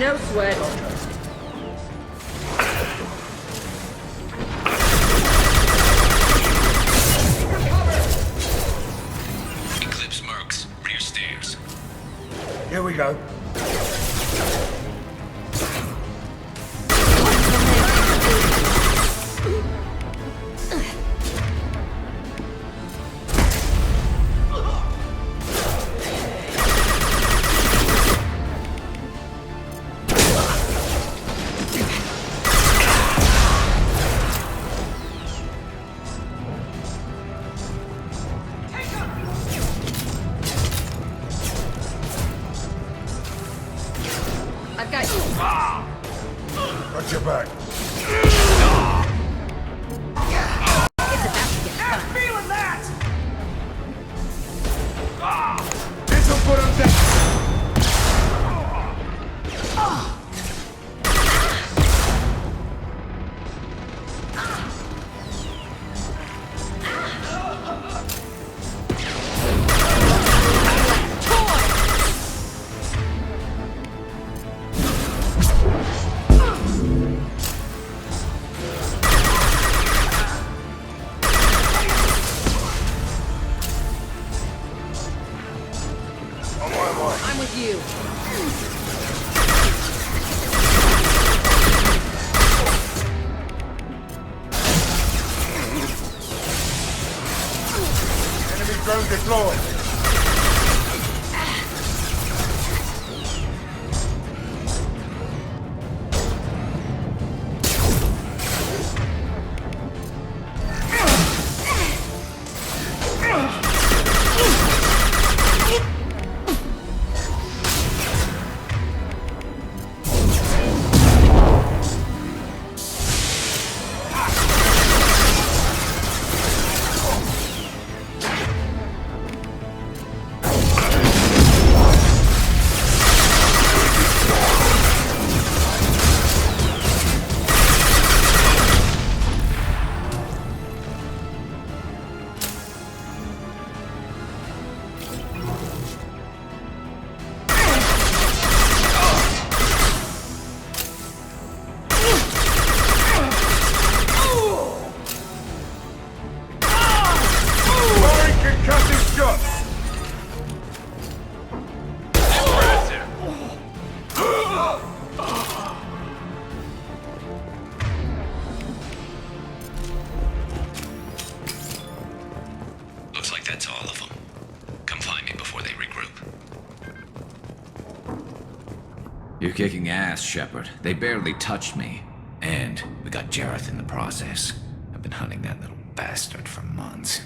No sweat. Eclipse Mercs, rear stairs. Here we go. I've got you. Got your back. It's about to get fun. Feeling that! This'll put him down. I'm with you. Enemy drone deployed. Looks like that's all of them. Come find me before they regroup. You're kicking ass, Shepard. They barely touched me. And we got Jareth in the process. I've been hunting that little bastard for months.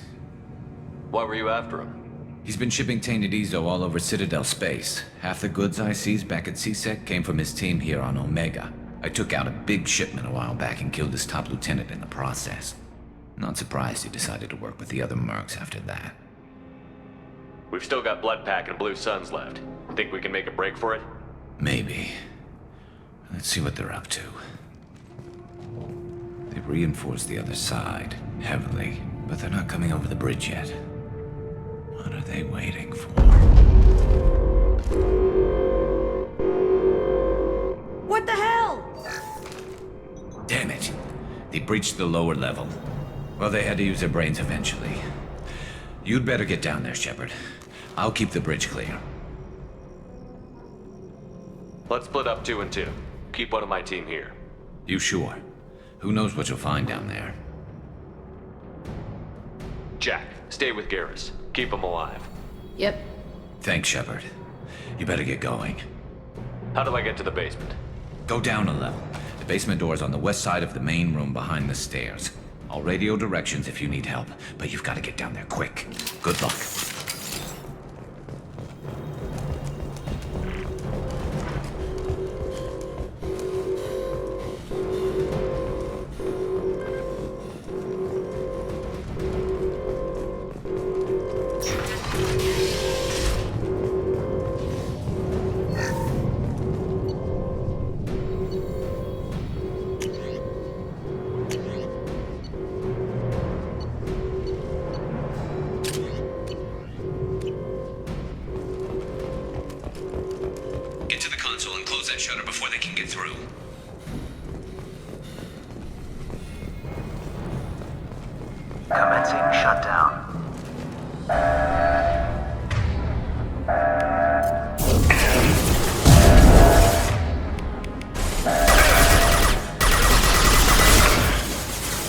Why were you after him? He's been shipping tainted Ezo all over Citadel space. Half the goods I seized back at CSEC came from his team here on Omega. I took out a big shipment a while back and killed his top lieutenant in the process. Not surprised he decided to work with the other mercs after that. We've still got Bloodpack and Blue Suns left. Think we can make a break for it? Maybe. Let's see what they're up to. They've reinforced the other side, heavily, but they're not coming over the bridge yet. What are they waiting for? What the hell? Damn it! They breached the lower level. Well, they had to use their brains eventually. You'd better get down there, Shepard. I'll keep the bridge clear. Let's split up 2 and 2. Keep one of my team here. You sure? Who knows what you'll find down there? Jack, stay with Garrus. Keep him alive. Yep. Thanks, Shepard. You better get going. How do I get to the basement? Go down a level. The basement door is on the west side of the main room behind the stairs. I'll radio directions if you need help, but you've got to get down there quick. Good luck. that shutter before they can get through. Commencing shutdown.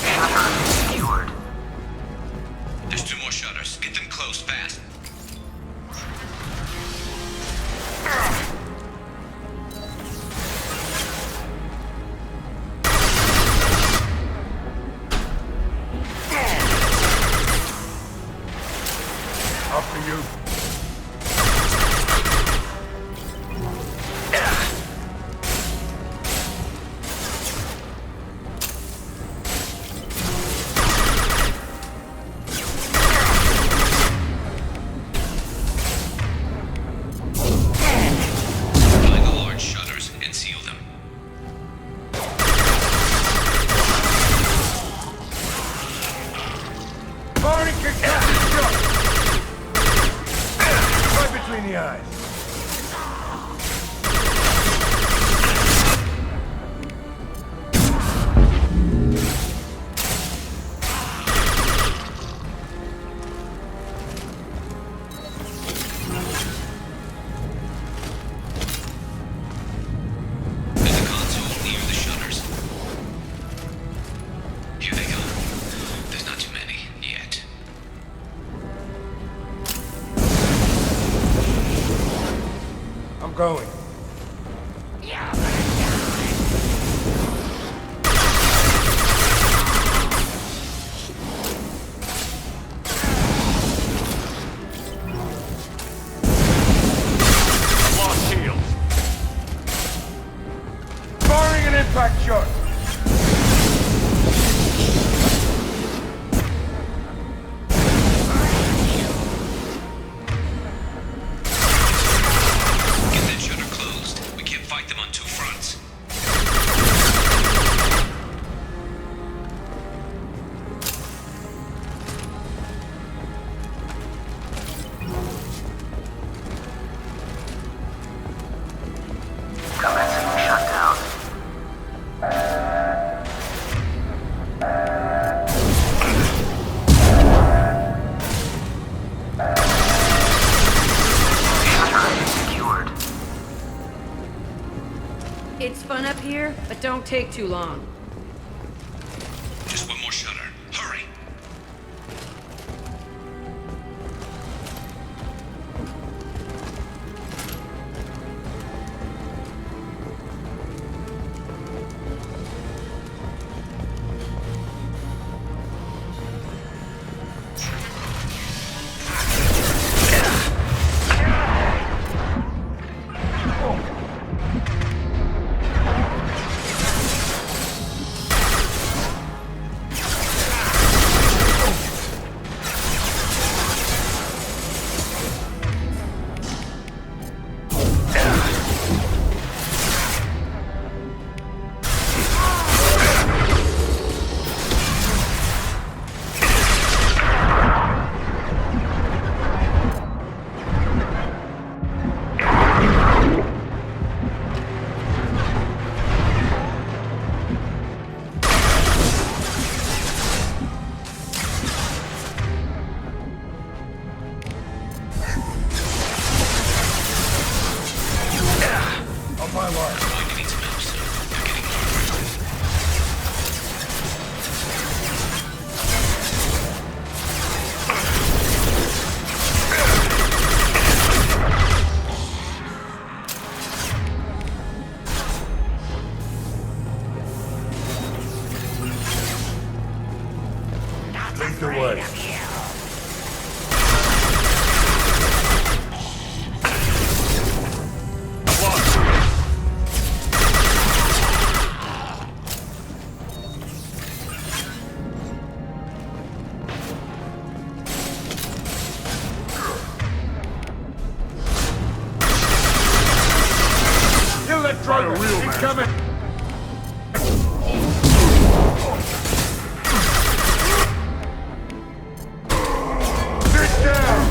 Shutter secured. There's 2 more shutters. Get them closed fast. After you. Find the large shutters and seal them. Barney kicked out the shot. Right between the eyes. There's a console near the shutters. Here they go. There's not too many yet. I'm going. Lost shield. Firing an impact shot. Get that shutter closed. We can't fight them on 2 fronts. Commencing shutdown. Shutter secured. It's fun up here, but don't take too long. Just 1 more shutter. Hurry! My life. Going to need some help soon. They're getting more. Lead the way. Kill that driver! He's coming! Sit down!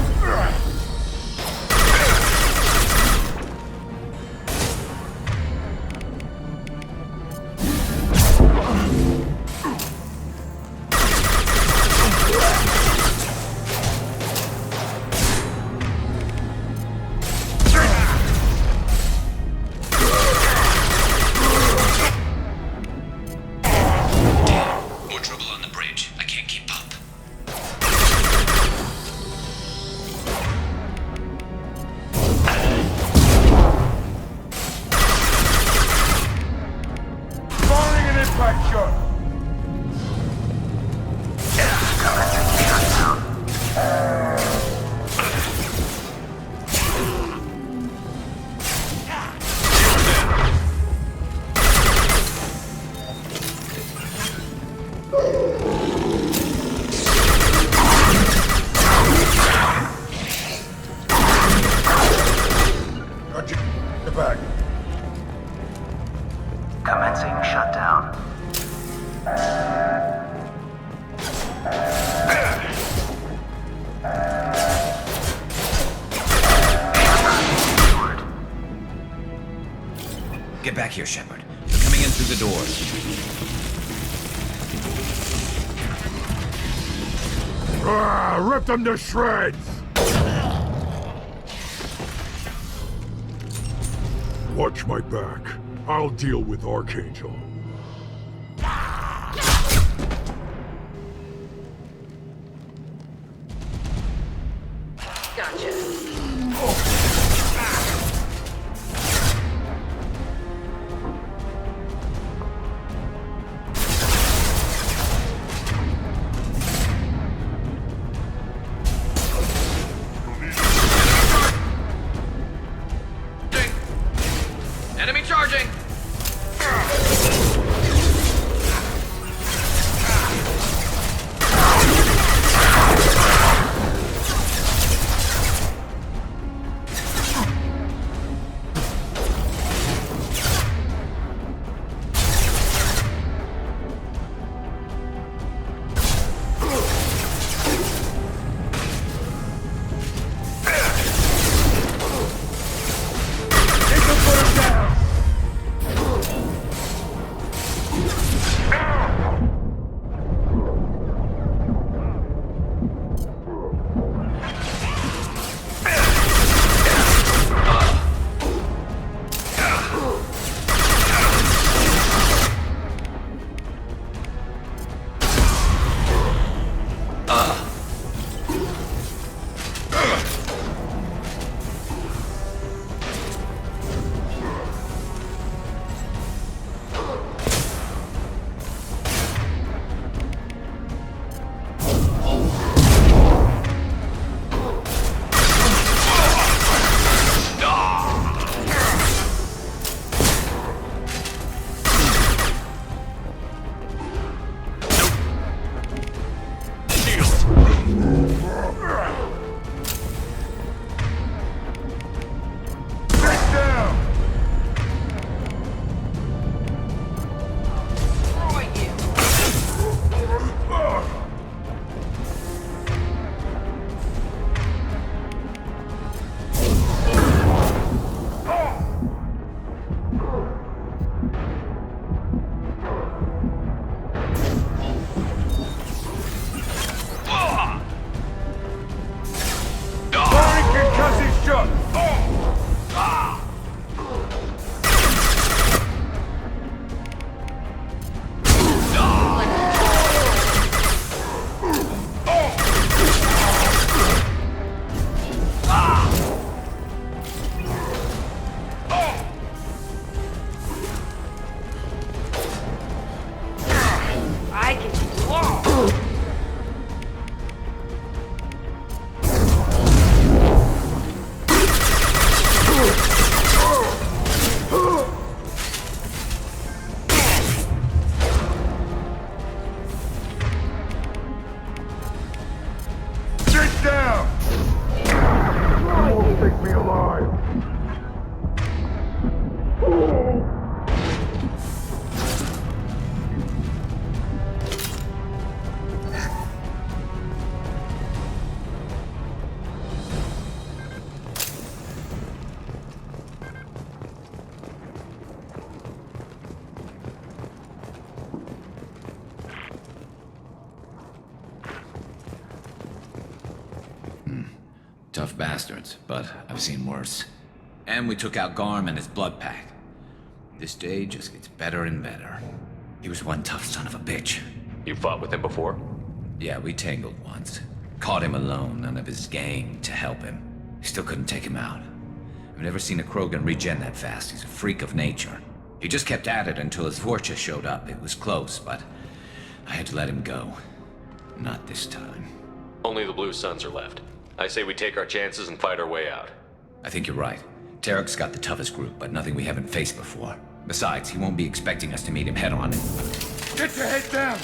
Get back here, Shepard. They're coming in through the doors. Rip them to shreds! Watch my back. I'll deal with Archangel. Enemy charging! Tough bastards, but I've seen worse. And we took out Garm and his blood pack. This day just gets better and better. He was one tough son of a bitch. You fought with him before? Yeah, we tangled once. Caught him alone, none of his gang to help him. Still couldn't take him out. I've never seen a Krogan regen that fast. He's a freak of nature. He just kept at it until his Vorcha showed up. It was close, but I had to let him go. Not this time. Only the Blue Suns are left. I say we take our chances and fight our way out. I think you're right. Tarek's got the toughest group, but nothing we haven't faced before. Besides, he won't be expecting us to meet him head-on. Get your head down!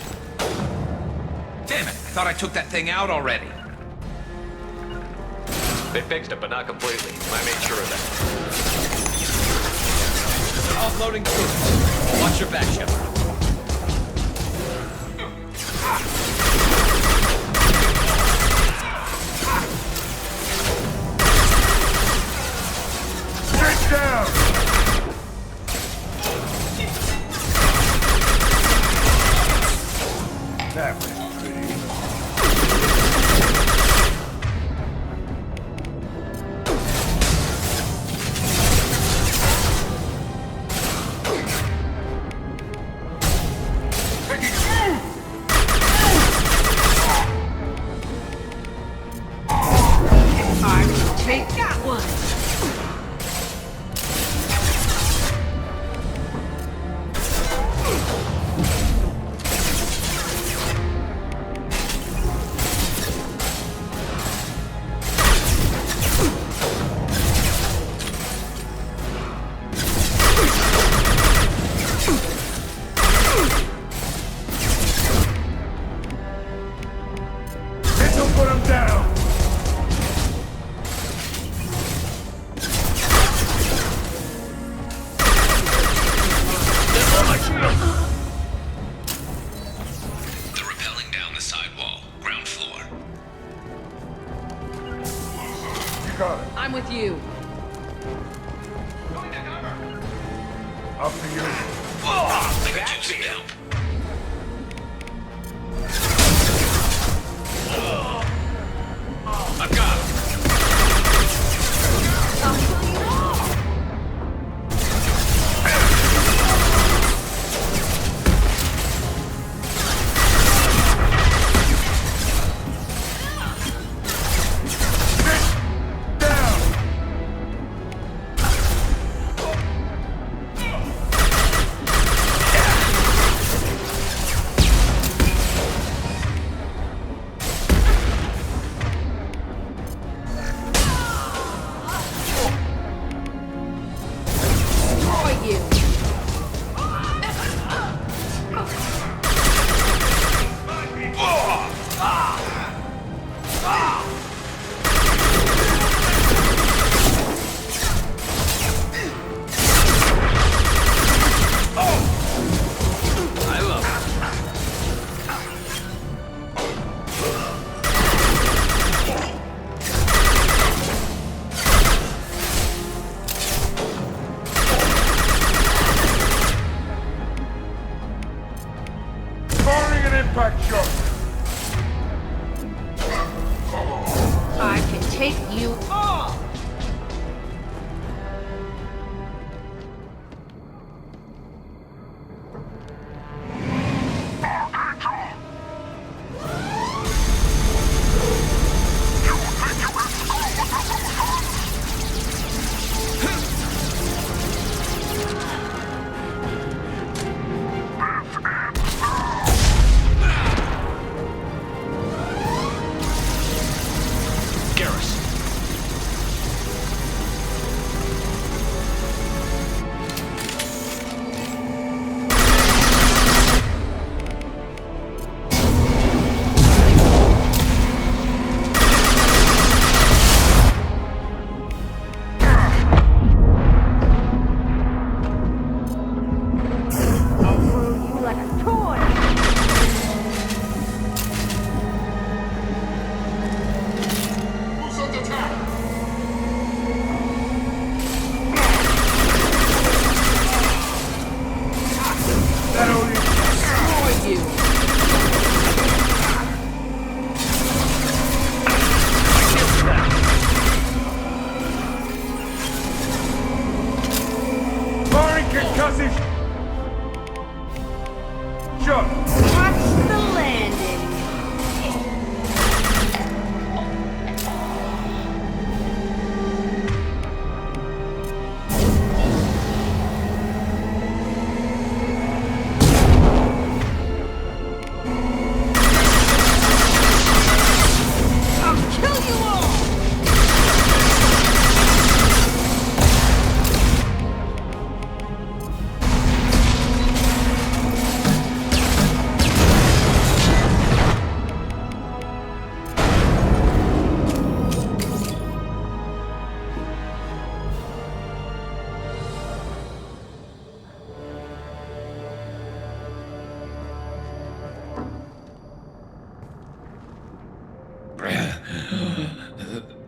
Damn it! I thought I took that thing out already. They fixed it, but not completely. I made sure of that. Offloading troops. Watch your back, Shepard. Get down! got it. I'm with you. After you. I could use some help. I've got him. I can take you on!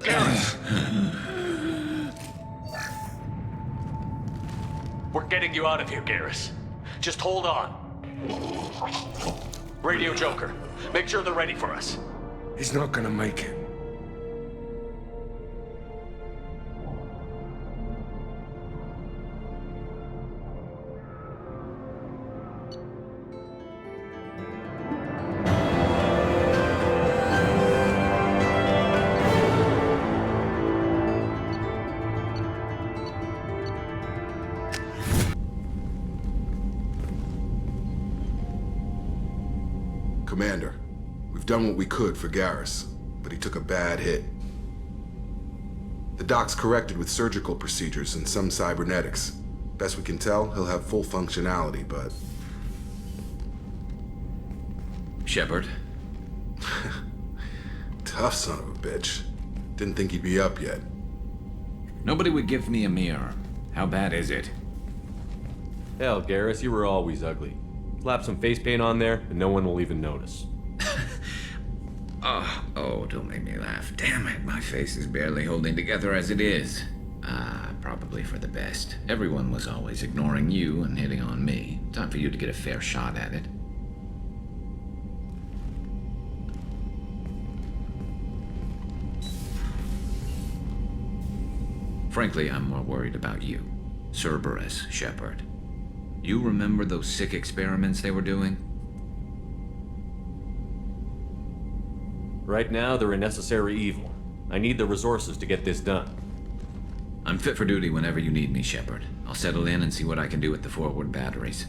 Garrus. We're getting you out of here, Garrus. Just hold on. Radio Joker, make sure they're ready for us. He's not gonna make it. Commander, we've done what we could for Garrus, but he took a bad hit. The doc's corrected with surgical procedures and some cybernetics. Best we can tell, he'll have full functionality, but... Shepard? Tough son of a bitch. Didn't think he'd be up yet. Nobody would give me a mirror. How bad is it? Hell, Garrus, you were always ugly. Slap some face paint on there, and no one will even notice. Oh, don't make me laugh. Damn it, my face is barely holding together as it is. Probably for the best. Everyone was always ignoring you and hitting on me. Time for you to get a fair shot at it. Frankly, I'm more worried about you. Cerberus, Shepard. You remember those sick experiments they were doing? Right now, they're a necessary evil. I need the resources to get this done. I'm fit for duty whenever you need me, Shepard. I'll settle in and see what I can do with the forward batteries.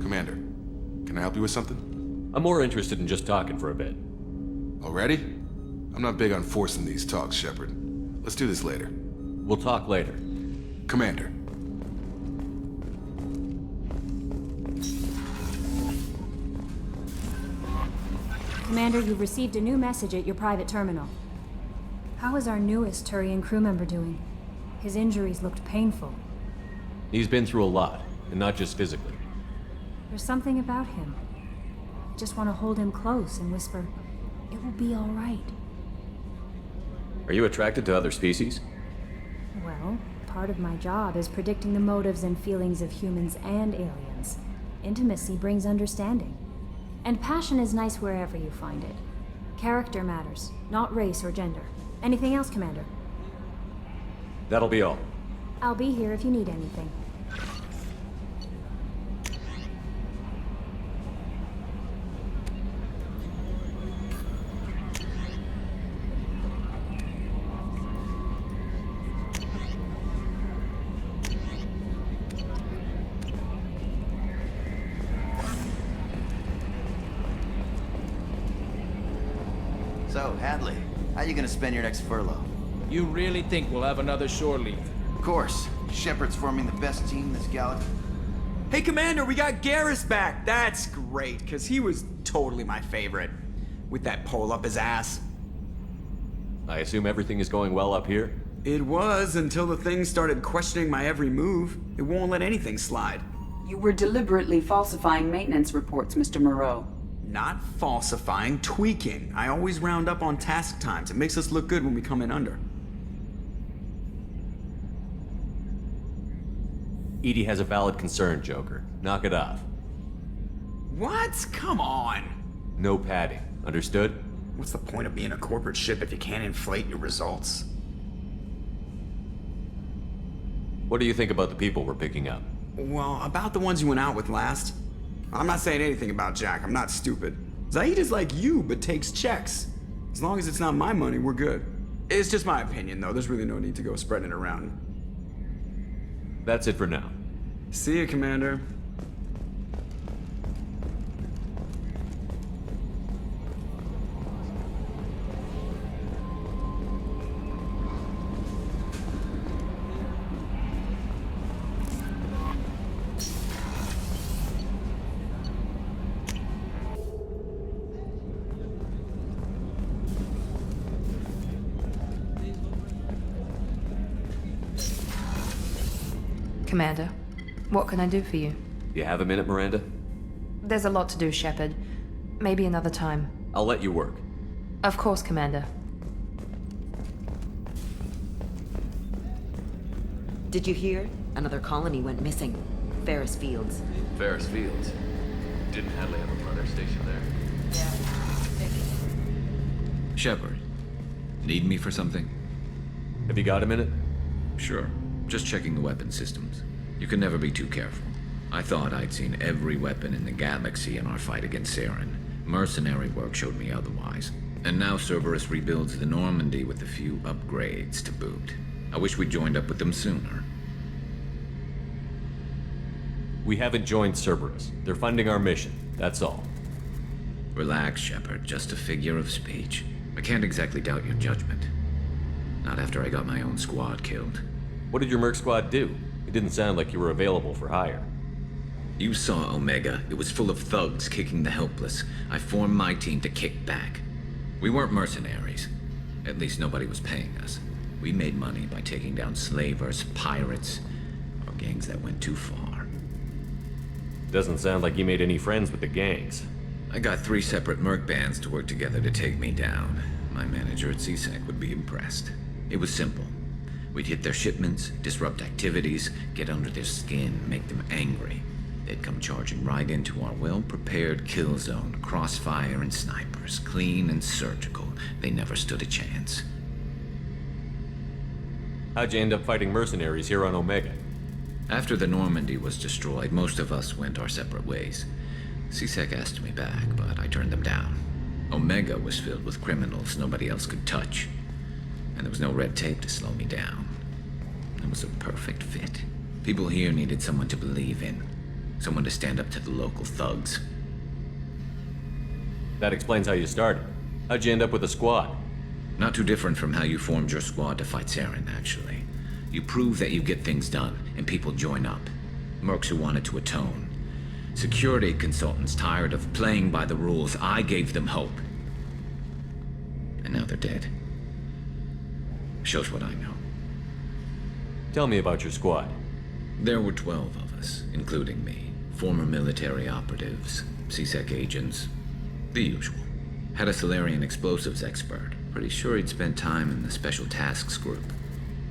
Commander, can I help you with something? I'm more interested in just talking for a bit. Already? I'm not big on forcing these talks, Shepard. Let's do this later. We'll talk later. Commander. Commander, you've received a new message at your private terminal. How is our newest Turian crew member doing? His injuries looked painful. He's been through a lot, and not just physically. There's something about him. I just want to hold him close and whisper, "It will be all right." Are you attracted to other species? Well, part of my job is predicting the motives and feelings of humans and aliens. Intimacy brings understanding. And passion is nice wherever you find it. Character matters, not race or gender. Anything else, Commander? That'll be all. I'll be here if you need anything. So, Hadley, how you gonna spend your next furlough? You really think we'll have another shore leave? Of course. Shepard's forming the best team in this galaxy. Hey, Commander, we got Garrus back! That's great, because he was totally my favorite. With that pole up his ass. I assume everything is going well up here? It was, until the thing started questioning my every move. It won't let anything slide. You were deliberately falsifying maintenance reports, Mr. Moreau. Not falsifying, tweaking. I always round up on task times. It makes us look good when we come in under. EDI has a valid concern, Joker. Knock it off. What? Come on! No padding. Understood? What's the point of being a corporate ship if you can't inflate your results? What do you think about the people we're picking up? Well, about the ones you went out with last. I'm not saying anything about Jack. I'm not stupid. Zaeed is like you, but takes checks. As long as it's not my money, we're good. It's just my opinion, though. There's really no need to go spreading it around. That's it for now. See you, Commander. Commander, what can I do for you? You have a minute, Miranda? There's a lot to do, Shepard. Maybe another time. I'll let you work. Of course, Commander. Did you hear? Another colony went missing. Ferris Fields. Ferris Fields. Didn't Hadley have a brother stationed there? Shepard, need me for something? Have you got a minute? Sure. Just checking the weapon systems. You can never be too careful. I thought I'd seen every weapon in the galaxy in our fight against Saren. Mercenary work showed me otherwise. And now Cerberus rebuilds the Normandy with a few upgrades to boot. I wish we'd joined up with them sooner. We haven't joined Cerberus. They're funding our mission. That's all. Relax, Shepard. Just a figure of speech. I can't exactly doubt your judgment. Not after I got my own squad killed. What did your merc squad do? It didn't sound like you were available for hire. You saw Omega. It was full of thugs kicking the helpless. I formed my team to kick back. We weren't mercenaries. At least nobody was paying us. We made money by taking down slavers, pirates, or gangs that went too far. Doesn't sound like you made any friends with the gangs. I got 3 separate merc bands to work together to take me down. My manager at CSEC would be impressed. It was simple. We'd hit their shipments, disrupt activities, get under their skin, make them angry. They'd come charging right into our well-prepared kill zone, crossfire and snipers, clean and surgical. They never stood a chance. How'd you end up fighting mercenaries here on Omega? After the Normandy was destroyed, most of us went our separate ways. CSEC asked me back, but I turned them down. Omega was filled with criminals nobody else could touch, and there was no red tape to slow me down. It was a perfect fit. People here needed someone to believe in, someone to stand up to the local thugs. That explains how you started. How'd you end up with a squad? Not too different from how you formed your squad to fight Saren, actually. You prove that you get things done, and people join up. Mercs who wanted to atone. Security consultants tired of playing by the rules. I gave them hope. And now they're dead. Shows what I know. Tell me about your squad. There were 12 of us, including me. Former military operatives, CSEC agents, the usual. Had a Solarian explosives expert. Pretty sure he'd spent time in the Special Tasks Group.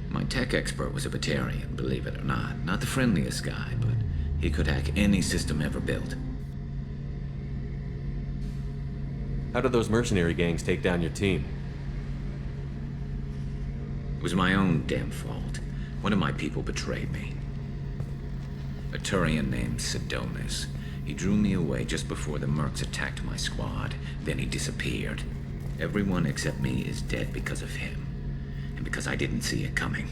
My tech expert was a Batarian, believe it or not. Not the friendliest guy, but he could hack any system ever built. How did those mercenary gangs take down your team? It was my own damn fault. One of my people betrayed me. A Turian named Sidonis. He drew me away just before the mercs attacked my squad. Then he disappeared. Everyone except me is dead because of him. And because I didn't see it coming.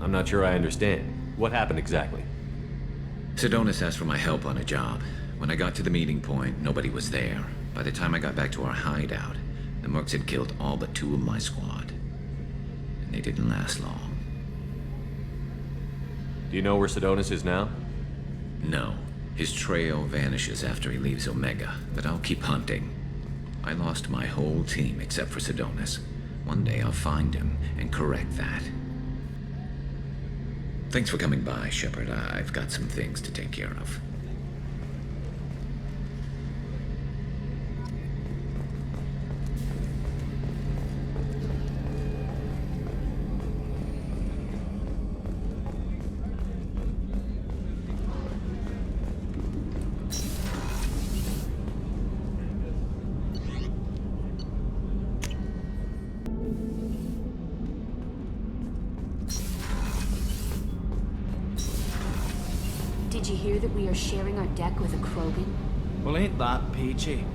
I'm not sure I understand. What happened exactly? Sidonis asked for my help on a job. When I got to the meeting point, nobody was there. By the time I got back to our hideout, the mercs had killed all but 2 of my squad. And they didn't last long. Do you know where Sidonis is now? No. His trail vanishes after he leaves Omega, but I'll keep hunting. I lost my whole team except for Sidonis. One day I'll find him and correct that. Thanks for coming by, Shepard. I've got some things to take care of. Did you hear that we are sharing our deck with a Krogan? Well, ain't that peachy?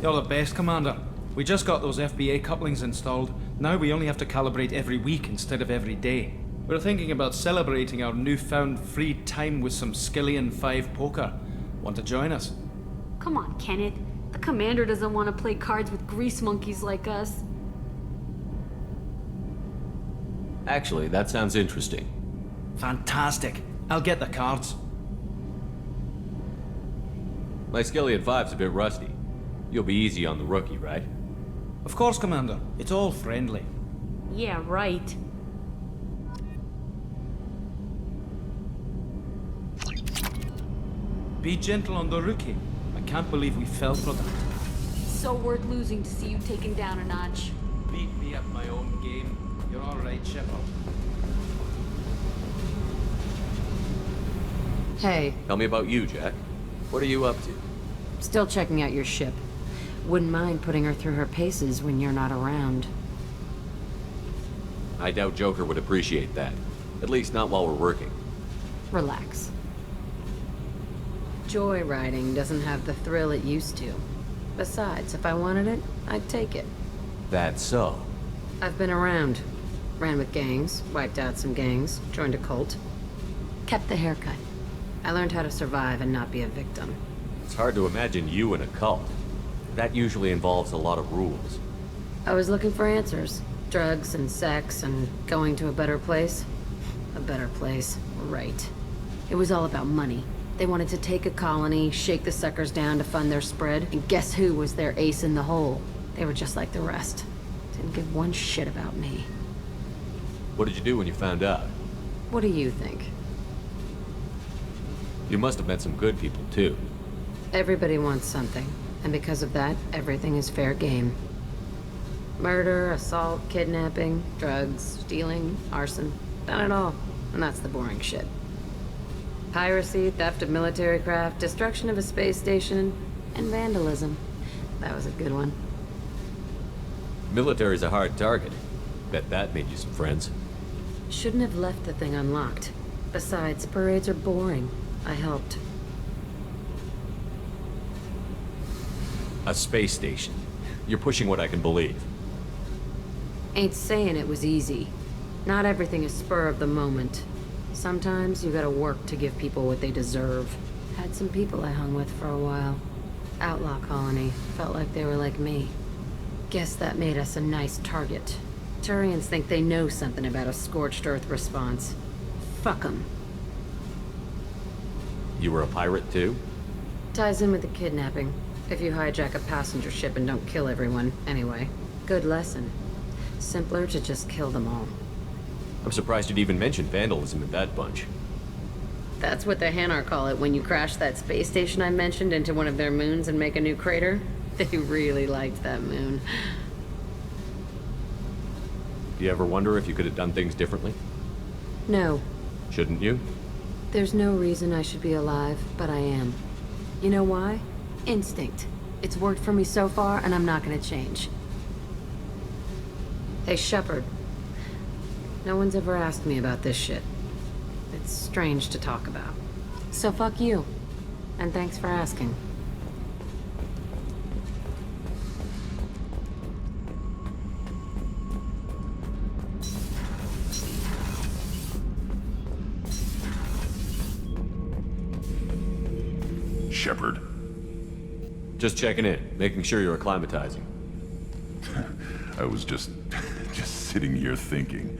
You're the best, Commander. We just got those FBA couplings installed. Now we only have to calibrate every week instead of every day. We're thinking about celebrating our newfound free time with some Skillian 5 poker. Want to join us? Come on, Kenneth. The commander doesn't want to play cards with grease monkeys like us. Actually, that sounds interesting. Fantastic. I'll get the cards. My Skillian 5's a bit rusty. You'll be easy on the rookie, right? Of course, Commander. It's all friendly. Yeah, right. Be gentle on the rookie. I can't believe we fell for that. So worth losing to see you taken down a notch. Beat me at my own game. You're all right, Shepard. Hey. Tell me about you, Jack. What are you up to? Still checking out your ship. Wouldn't mind putting her through her paces when you're not around. I doubt Joker would appreciate that. At least not while we're working. Relax. Joyriding doesn't have the thrill it used to. Besides, if I wanted it, I'd take it. That's so. I've been around. Ran with gangs, wiped out some gangs, joined a cult. Kept the haircut. I learned how to survive and not be a victim. It's hard to imagine you in a cult. That usually involves a lot of rules. I was looking for answers. Drugs and sex and going to a better place. A better place, right. It was all about money. They wanted to take a colony, shake the suckers down to fund their spread, and guess who was their ace in the hole? They were just like the rest. Didn't give one shit about me. What did you do when you found out? What do you think? You must have met some good people, too. Everybody wants something, and because of that, everything is fair game. Murder, assault, kidnapping, drugs, stealing, arson. Done it all, and that's the boring shit. Piracy, theft of military craft, destruction of a space station, and vandalism. That was a good one. Military's a hard target. Bet that made you some friends. Shouldn't have left the thing unlocked. Besides, parades are boring. I helped. A space station. You're pushing what I can believe. Ain't saying it was easy. Not everything is spur of the moment. Sometimes you gotta work to give people what they deserve. Had some people I hung with for a while. Outlaw colony. Felt like they were like me. Guess that made us a nice target. Turians think they know something about a scorched earth response. Fuck 'em. You were a pirate, too? Ties in with the kidnapping. If you hijack a passenger ship and don't kill everyone, anyway. Good lesson. Simpler to just kill them all. I'm surprised you'd even mention vandalism in that bunch. That's what the Hanar call it when you crash that space station I mentioned into one of their moons and make a new crater. They really liked that moon. Do you ever wonder if you could have done things differently? No. Shouldn't you? There's no reason I should be alive, but I am. You know why? Instinct. It's worked for me so far, and I'm not gonna change. Hey, Shepard. No one's ever asked me about this shit. It's strange to talk about. So fuck you. And thanks for asking. Shepard. Just checking in, making sure you're acclimatizing. I was just sitting here thinking.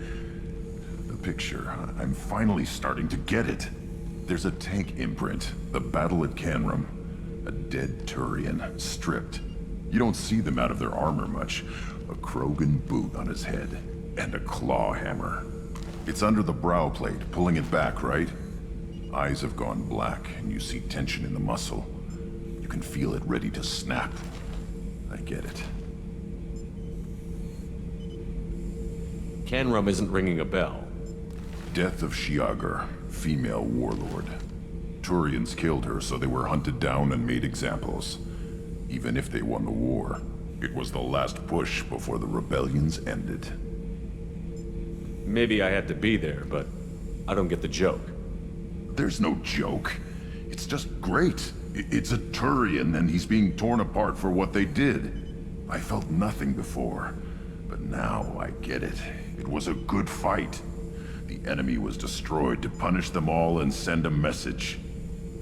The picture, I'm finally starting to get it. There's a tank imprint, the battle at Canrum. A dead Turian, stripped. You don't see them out of their armor much. A Krogan boot on his head, and a claw hammer. It's under the brow plate, pulling it back, right? Eyes have gone black, and you see tension in the muscle. You can feel it ready to snap. I get it. Canrum isn't ringing a bell. Death of Shiagar, female warlord. Turians killed her, so they were hunted down and made examples. Even if they won the war, it was the last push before the rebellions ended. Maybe I had to be there, but I don't get the joke. There's no joke. It's just great. It's a Turian, and he's being torn apart for what they did. I felt nothing before, but now I get it. It was a good fight. The enemy was destroyed to punish them all and send a message.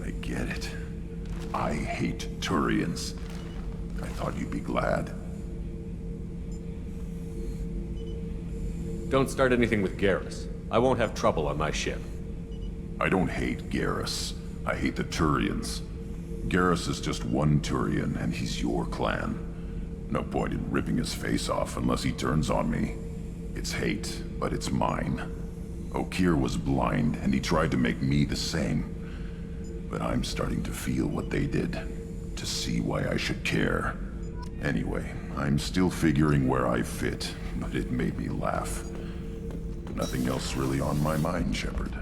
I get it. I hate Turians. I thought you'd be glad. Don't start anything with Garrus. I won't have trouble on my ship. I don't hate Garrus. I hate the Turians. Garrus is just one Turian, and he's your clan. No point in ripping his face off unless he turns on me. It's hate, but it's mine. Okeer was blind, and he tried to make me the same. But I'm starting to feel what they did, to see why I should care. Anyway, I'm still figuring where I fit, but it made me laugh. Nothing else really on my mind, Shepard.